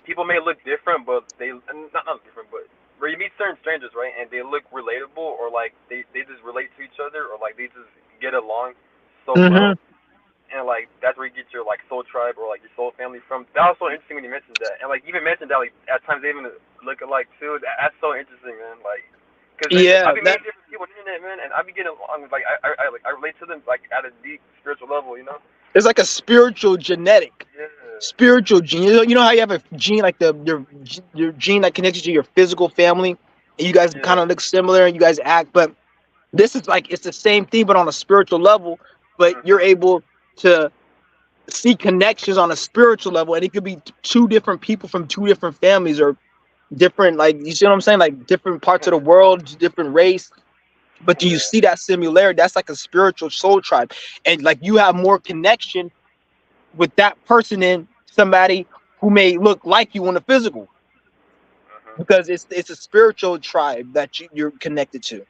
people may look different but they not different but where you meet certain strangers right and they look relatable or like they just relate to each other or like they just get along so Mm-hmm. well and like that's where you get your like soul tribe or like your soul family from. That was so interesting when you mentioned that, and like you even mentioned that like at times they even look alike too. That's so interesting, man. Like, cause Yeah, I've been that meeting different people on the internet, man, and I be getting along. Like I relate to them like at a deep spiritual level, you know? it's like a spiritual genetic. Yeah, Spiritual gene. You know how you have a gene like your gene that connects you to your physical family, and you guys kind yeah, of look similar and you guys act, but this is like it's the same thing but on a spiritual level. But you're mhm, able to see connections on a spiritual level, and it could be two different people from two different families or different, like you see what I'm saying, like different parts of the world, different race. But you yeah, see that similarity, that's like a spiritual soul tribe, and like you have more connection with that person than somebody who may look like you in the physical, mhm. because it's a spiritual tribe that you're connected to.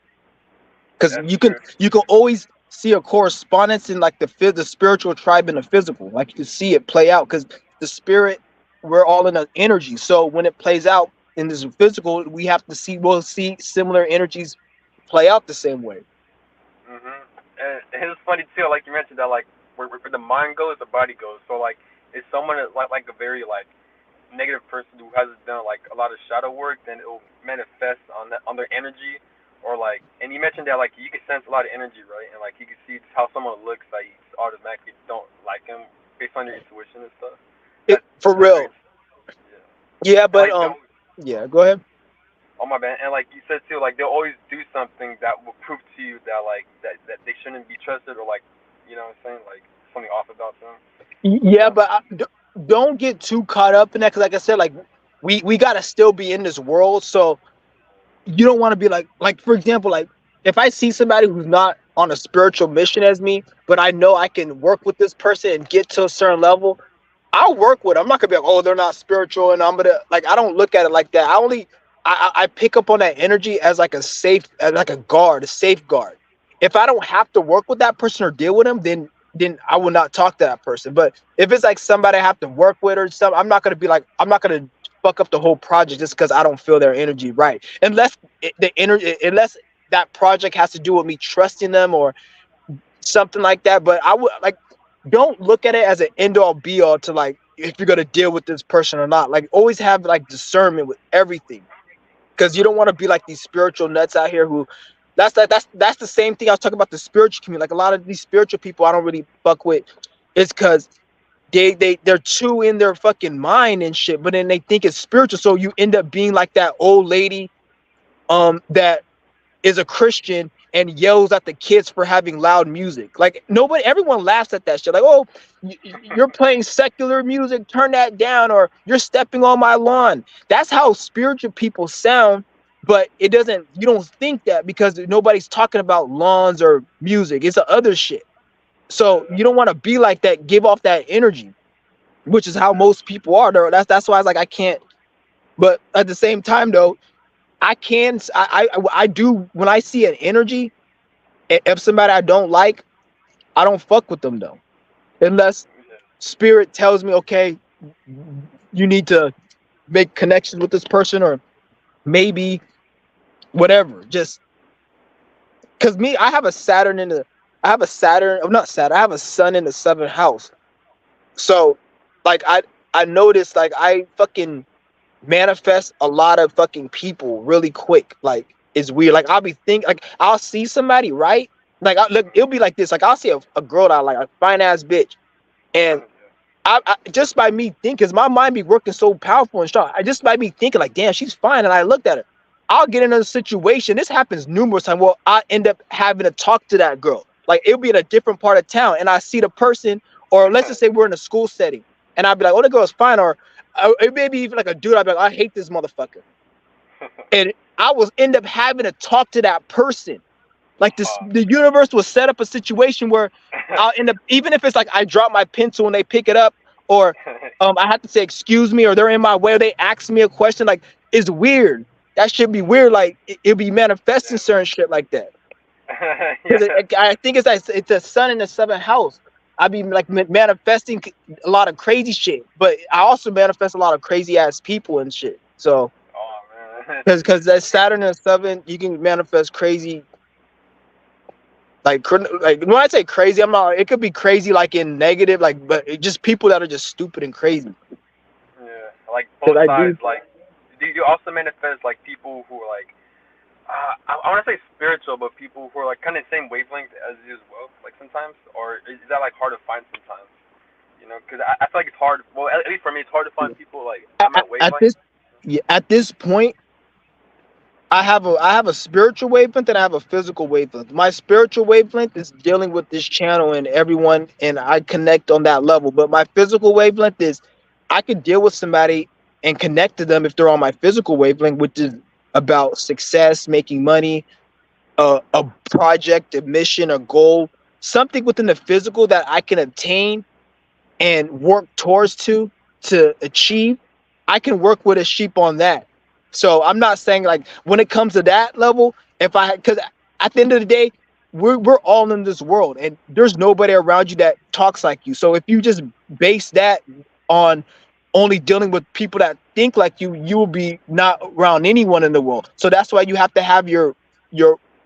Because That's true. you can always see a correspondence in like the spiritual tribe and the physical. Like you can see it play out because the spirit, we're all in an energy. So when it plays out in this physical, we'll see similar energies play out the same way. Mhm. And it's funny too, like you mentioned that like where the mind goes, the body goes. So like, if someone is like a very like negative person who hasn't done like a lot of shadow work, then it will manifest on that on their energy, or like. And you mentioned that like you can sense a lot of energy, right? And like you can see how someone looks, like you automatically don't like them based on your intuition and stuff. It for That's very real. yeah. Yeah, And but like they'll yeah, go ahead. oh my bad. And like you said too, like they'll always do something that will prove to you that like that they shouldn't be trusted or like you know what I'm saying like something off about them. You Yeah, know. but don't get too caught up in that because, like I said, like we gotta still be in this world. So you don't want to be like for example, like if I see somebody who's not on a spiritual mission as me, but I know I can work with this person and get to a certain level, I'll work with them. I'm not gonna be like, oh, they're not spiritual, and I'm gonna like I don't look at it like that. I pick up on that energy as like a safe, as like a guard, a safeguard. If I don't have to work with that person or deal with them, then I will not talk to that person. But if it's like somebody I have to work with or something, I'm not gonna fuck up the whole project just because I don't feel their energy right. Unless that project has to do with me trusting them or something like that. But I would like don't look at it as an end all be all to like if you're gonna deal with this person or not. Like always have like discernment with everything because you don't want to be like these spiritual nuts out here who that's the same thing I was talking about the spiritual community. Like a lot of these spiritual people I don't really fuck with. It's because they're too in their fucking mind and shit, but then they think it's spiritual. So you end up being like that old lady that is a Christian and yells at the kids for having loud music. Like nobody, everyone laughs at that shit. Like, oh, you're playing secular music, turn that down, or you're stepping on my lawn. That's how spiritual people sound. But it doesn't. You don't think that because nobody's talking about lawns or music. It's the other shit. So Yeah. you don't want to be like that. Give off that energy, which is how That's most people are. That's why I was like I can't. But at the same time, though, I can. I do when I see an energy if somebody I don't like, I don't fuck with them though. Unless yeah. spirit tells me, okay, you need to make connections with this person or maybe whatever. Just because me, I have a Saturn, oh, not Saturn, I have a sun in the seventh house. So like I noticed like I fucking manifest a lot of fucking people really quick. Like it's weird. Like I'll be think like I'll see somebody, right? Like look, it'll be like this. Like I'll see a girl that I like, a fine ass bitch, and Yeah. I just by me thinking, because my mind be working so powerful and strong. I just by me thinking like, damn, she's fine, and I looked at her. I'll get in a situation. This happens numerous times. Well, I end up having to talk to that girl. Like it'll be in a different part of town, and I see the person, or let's just say we're in a school setting, and I'll be like, "Oh, the girl's fine," or it may be even like a dude. I'll be like, "I hate this motherfucker," and I will end up having to talk to that person. Like this, the universe will set up a situation where I'll end up, even if it's like I drop my pencil and they pick it up, or I have to say excuse me, or they're in my way, or they ask me a question. Like it's weird. That should be weird. Like it'll be manifesting certain shit like that. Yeah. Because I think it's like it's the sun in the seventh house. I be like manifesting a lot of crazy shit, but I also manifest a lot of crazy ass people and shit. So Oh man. because that Saturn and seven, you can manifest crazy. Like when I say crazy, I'm not. It could be crazy like in negative, like but just people that are just stupid and crazy. Yeah, like Because both I do. sides. Like, do you also manifest like people who are like, I want to say spiritual, but people who are like kind of the same wavelength as you as well. Like sometimes, or is that like hard to find sometimes? You know, because I feel like it's hard. Well, at least for me, it's hard to find people like I'm at At wavelength. this, yeah, at this point, I have a spiritual wavelength and I have a physical wavelength. My spiritual wavelength is dealing with this channel and everyone, and I connect on that level. But my physical wavelength is I could deal with somebody and connect to them if they're on my physical wavelength, which is about success, making money, a project, a mission, a goal, something within the physical that I can obtain and work towards to achieve. I can work with a sheep on that. So I'm not saying like when it comes to that level, if I because at the end of the day, we're all in this world and there's nobody around you that talks like you. So if you just base that on only dealing with people that think like you will be not around anyone in the world. So that's why you have to have your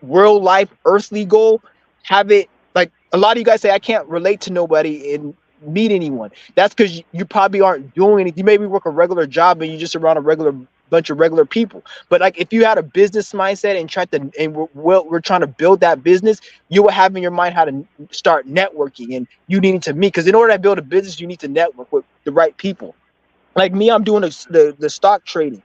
real life earthly goal, have it like a lot of you guys say I can't relate to nobody and meet anyone. That's because you probably aren't doing anything. You maybe work a regular job and you're just around a regular bunch of regular people. But like if you had a business mindset and try to and we're trying to build that business, you will have in your mind how to start networking and you need to meet because in order to build a business, you need to network with the right people. Like me, I'm doing the stock trading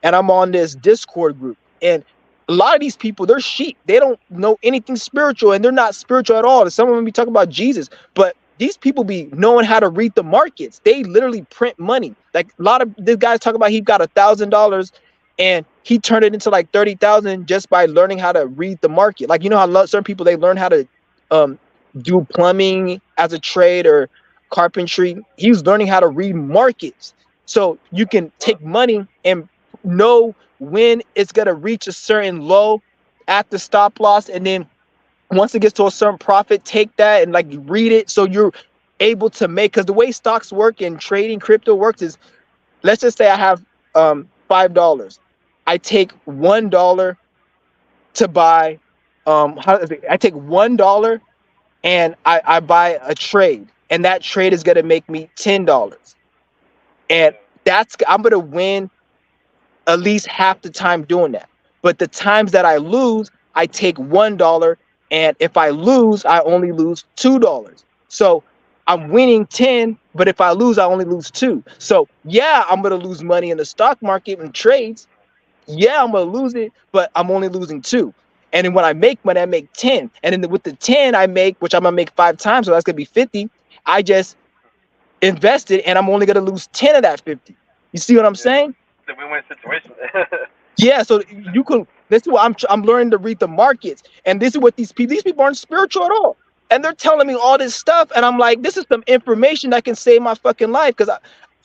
and I'm on this Discord group. And a lot of these people, they're sheep. They don't know anything spiritual, and they're not spiritual at all. Some of them be talking about Jesus, but these people be knowing how to read the markets. They literally print money. Like a lot of this guys talk about, he got $1,000 and he turned it into like 30,000 just by learning how to read the market. Like you know how certain people they learn how to um, do plumbing as a trade or carpentry. He's learning how to read markets so you can take money and know when it's gonna reach a certain low at the stop loss, and then once it gets to a certain profit, take that and like read it so you're able to make. Because the way stocks work and trading crypto works is, let's just say I have $5. I take $1 to buy I take $1 and I buy a trade, and that trade is gonna make me $10, and that's I'm gonna win at least half the time doing that. But the times that I lose, I take $1, and if I lose, I only lose $2. So I'm winning 10, but if I lose, I only lose 2. So yeah, I'm gonna lose money in the stock market and trades. Yeah, I'm gonna lose it, but I'm only losing 2. And then when I make money, I make 10. And then with the 10 I make, which I'm gonna make 5 times, so that's gonna be 50. I just invested and I'm only gonna lose 10 of that 50. You see what I'm Yeah, saying? it's a win-win situation. Yeah, so you can. This is what I'm learning to read the markets, and this is what these people aren't spiritual at all, and they're telling me all this stuff, and I'm like, this is some information that can save my fucking life because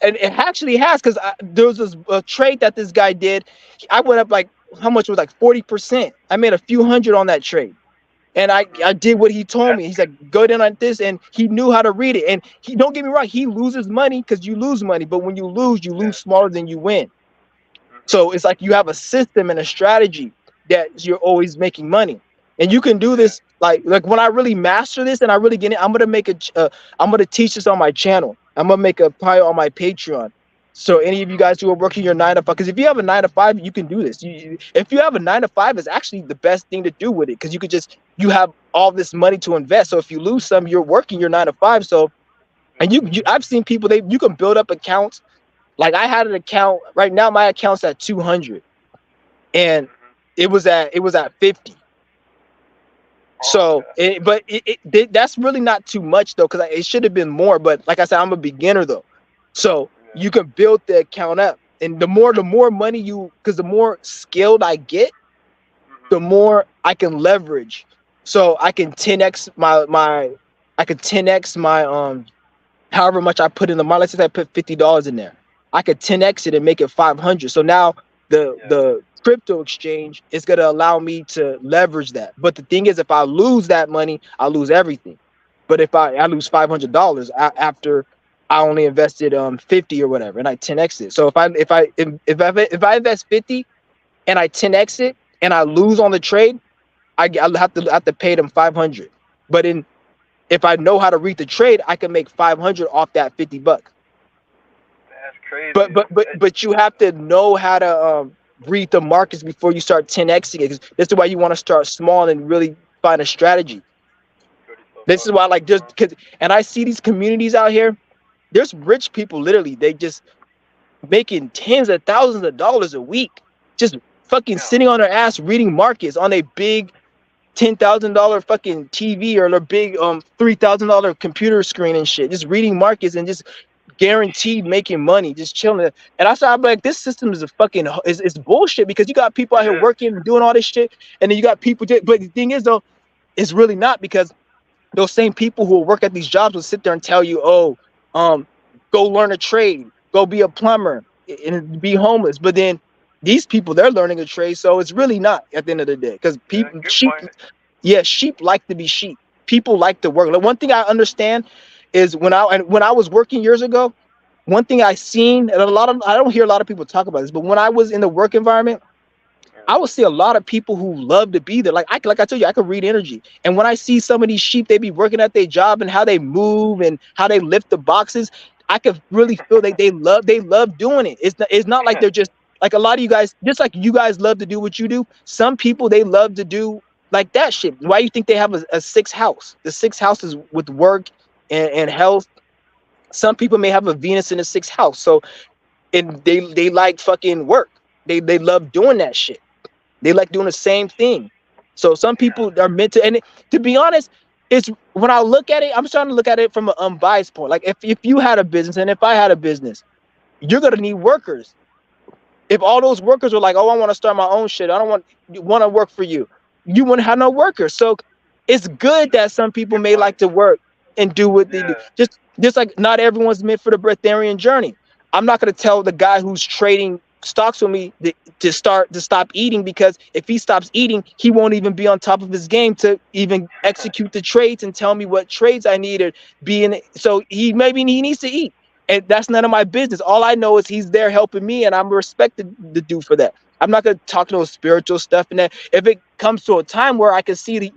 and it actually has because there was this trade that this guy did. I went up like how much it was like 40%. I made a few hundred on that trade. And I did what he told That's me. He's good. like, go down like this, and he knew how to read it. And he don't get me wrong, he loses money because you lose money, but when you lose Yeah. smaller than you win. Mhm. So it's like you have a system and a strategy that you're always making money, and you can do Yeah. this. Like when I really master this and I really get it, I'm gonna make I'm gonna teach this on my channel. I'm gonna make a pile on my Patreon. So any of you guys who are working your 9 to 5, because if you have a 9 to 5, you can do this. If you have a 9 to 5, it's actually the best thing to do with it because you have all this money to invest. So if you lose some, you're working your 9 to 5. So And I've seen people, you can build up accounts. Like I had an account right now, my account's at 200, and it was at 50. Oh, So, okay. that's really not too much though, because it should have been more. But like I said, I'm a beginner though, so Yeah. you can build the account up, and the more money because the more skilled I get, the more I can leverage. So I can 10x my however much I put in the market. Let's say I put $50 in there, I could 10x it and make it 500. So now Yeah. the crypto exchange is going to allow me to leverage that. But the thing is, if I lose that money, I lose everything. But if I lose $500 after I only invested 50 or whatever, and I 10x it. So if I invest 50 and I 10x it and I lose on the trade, I'll have to pay them 500. But if I know how to read the trade, I can make 500 off that $50. That's But crazy. but but but you have to know how to read the markets before you start 10xing it. 'Cause this is why you want to start small and really find a strategy. Good yourself This up. is why, like, just because, and I see these communities out here. There's rich people, literally, they just making tens of thousands of dollars a week, just fucking Yeah. sitting on their ass reading markets on a big $10,000 fucking TV or their big $3,000 computer screen and shit, just reading markets and just guaranteed making money, just chilling. And I started, I'm like, this system is a fucking is bullshit, because you got people out It here is. working and doing all this shit, and then you got people. But the thing is, though, it's really not, because those same people who will work at these jobs will sit there and tell you, oh, um, go learn a trade, go be a plumber, and be homeless. But then these people, they're learning a trade, so it's really not at the end of the day, because Yeah. people Good sheep, point. yeah, sheep like to be sheep. People like to work. Like, one thing I understand is when I was working years ago, one thing I seen, and I don't hear a lot of people talk about this, but when I was in the work environment, Yeah. I would see a lot of people who love to be there. Like I told you, I could read energy. And when I see some of these sheep, they be working at their job and how they move and how they lift the boxes, I could really feel they love doing it. It's not like they're just like a lot of you guys, just like you guys love to do what you do. Some people, they love to do like that shit. Why you think they have a sixth house? The sixth house is with work and health. Some people may have a Venus in the sixth house. So, and they like fucking work. They love doing that shit. They like doing the same thing. So some Yeah. people are meant to, and to be honest, it's when I look at it, I'm trying to look at it from an unbiased point. Like, if you had a business and if I had a business, you're gonna need workers. If all those workers were like, oh, I want to start my own shit, I don't want to work for you, you wouldn't have no workers. So it's good that some people Good may point. like to work and do what they do. Yeah. Just like not everyone's meant for the breatharian journey. I'm not going to tell the guy who's trading stocks with me to stop eating, because if he stops eating, he won't even be on top of his game to even execute the trades and tell me what trades I need, or be in it. So he needs to eat, and that's none of my business. All I know is he's there helping me, and I'm respected the dude for that. I'm not gonna talk no spiritual stuff and that. If it comes to a time where I can see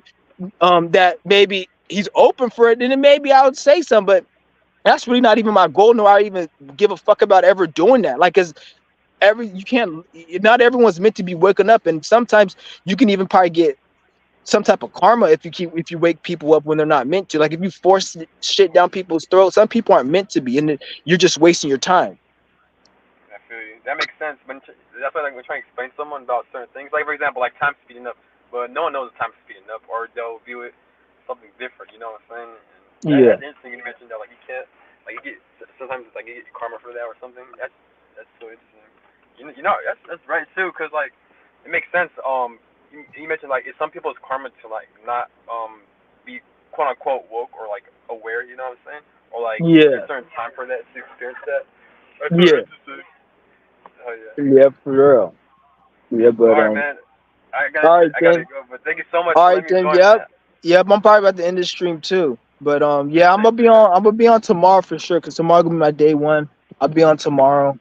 that maybe he's open for it, then maybe I would say something. But that's really not even my goal, nor I even give a fuck about ever doing that. Like, cause you can't. Not everyone's meant to be waking up, and sometimes you can even probably get some type of karma if you wake people up when they're not meant to. Like, if you force shit down people's throats, some people aren't meant to be, and you're just wasting your time. I feel you. That makes sense. That's why, like, we're trying to explain to someone about certain things. Like, for example, like time speeding up, but no one knows time speeding up, or they'll view it something different. You know what I'm saying? And Yeah, that's interesting. You mentioned that, like, you can't, like, you get sometimes it's like you get karma for that or something. That's so interesting. You know that's right too, cause like it makes sense. You mentioned like it's some people's karma to like not be quote unquote woke or like aware. You know what I'm saying? Or like there's yeah, certain time for that to experience that. That's so yeah, interesting. Oh yeah. yeah, for real. Yeah, but All right, man. I gotta all right I gotta then. go, but thank you so much All for right letting me then. join, Yep. man. Yep. I'm probably about to end this stream too. But Yeah, yeah, I'm same gonna be thing, man. on. I'm gonna be on tomorrow for sure. Cause tomorrow gonna be my day one. I'll be on tomorrow.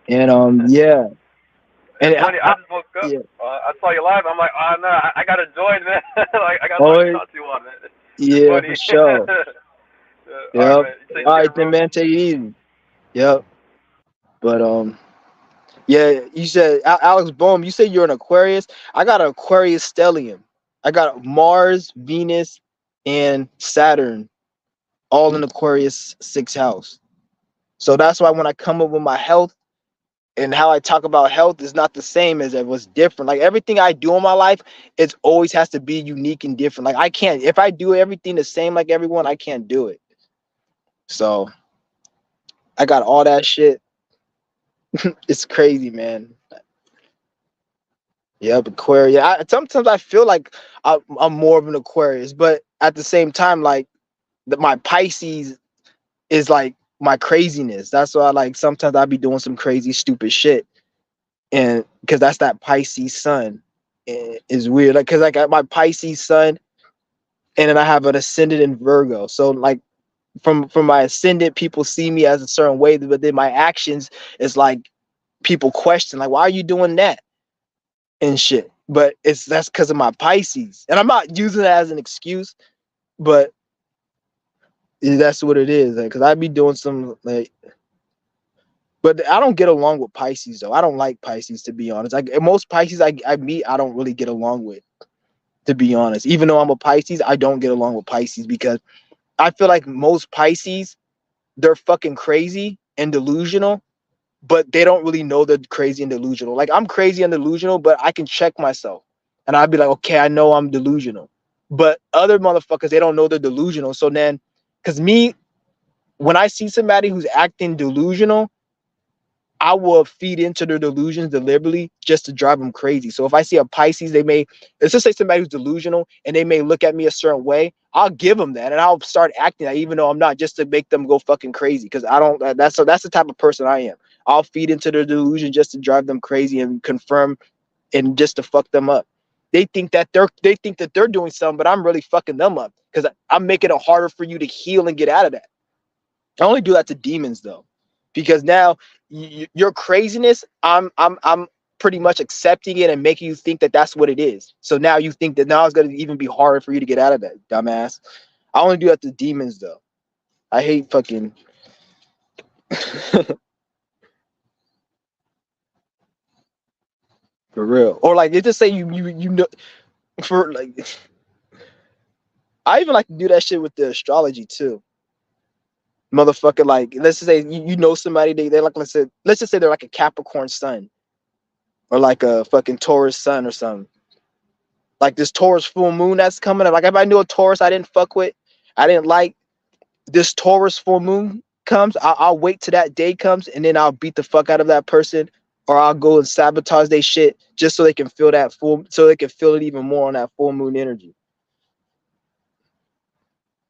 And yeah. And It's funny. I just woke up. yeah. I saw you live. I'm like, oh no, I gotta join, man. Like I got Oh something to talk to you on, man. It's yeah, for funny. sure. All right, Yep. man. Take All care, right then, bro. man. Take it easy. Yep. But yeah. You said Alex Bohm. You said you're an Aquarius. I got an Aquarius stellium. I got Mars, Venus, and Saturn all in Aquarius sixth house. So that's why when I come up with my health and how I talk about health is not the same as it was different. Like everything I do in my life, it always has to be unique and different. Like I can't, if I do everything the same like everyone, I can't do it. So I got all that shit. It's crazy, man. Yep, Aquarius. Sometimes I feel like I'm more of an Aquarius, but at the same time, like my Pisces is like my craziness. That's why like sometimes I be doing some crazy stupid shit, and because that's that Pisces sun is weird. Like because like my Pisces sun, and then I have an ascendant in Virgo. So like from my ascendant, people see me as a certain way, but then my actions is like people question like, why are you doing that and shit. But that's because of my Pisces, and I'm not using it as an excuse, but that's what it is. Because I be doing some like, but I don't get along with Pisces though. I don't like Pisces to be honest. Like most Pisces I meet, I don't really get along with, to be honest. Even though I'm a Pisces, I don't get along with Pisces because I feel like most Pisces, they're fucking crazy and delusional, but they don't really know they're crazy and delusional. Like I'm crazy and delusional, but I can check myself. And I'd be like, okay, I know I'm delusional. But other motherfuckers, they don't know they're delusional. So then, because me, when I see somebody who's acting delusional, I will feed into their delusions deliberately just to drive them crazy. So if I see a Pisces, let's just say somebody who's delusional and they may look at me a certain way, I'll give them that and I'll start acting that even though I'm not, just to make them go fucking crazy. Because I don't, that's the type of person I am. I'll feed into their delusion just to drive them crazy and confirm and just to fuck them up. They think that they're doing something, but I'm really fucking them up because I'm making it harder for you to heal and get out of that. I only do that to demons though, because now your craziness, I'm pretty much accepting it and making you think that that's what it is. So now you think that now it's gonna even be harder for you to get out of that, dumbass. I only do that to demons though. I hate fucking for real. Or like they just say you know for like I even like to do that shit with the astrology too. Motherfucker, like let's just say you know somebody they like let's just say they're like a Capricorn sun or like a fucking Taurus sun or something. Like this Taurus full moon that's coming up. Like if I knew a Taurus I didn't fuck with, I didn't like, this Taurus full moon comes, I'll wait till that day comes and then I'll beat the fuck out of that person, or I'll go and sabotage their shit just so they can feel that so they can feel it even more on that full moon energy.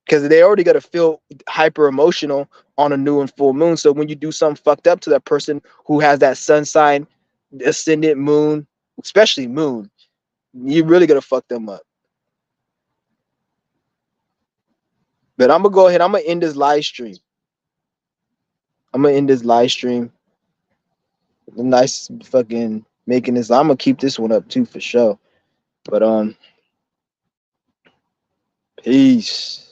Because they already got to feel hyper emotional on a new and full moon. So when you do something fucked up to that person who has that sun sign, ascendant moon, especially moon, you really gonna fuck them up. But I'm gonna go ahead. I'm gonna end this live stream. I'm gonna end this live stream. Nice fucking making this. I'm gonna keep this one up too for sure. But peace.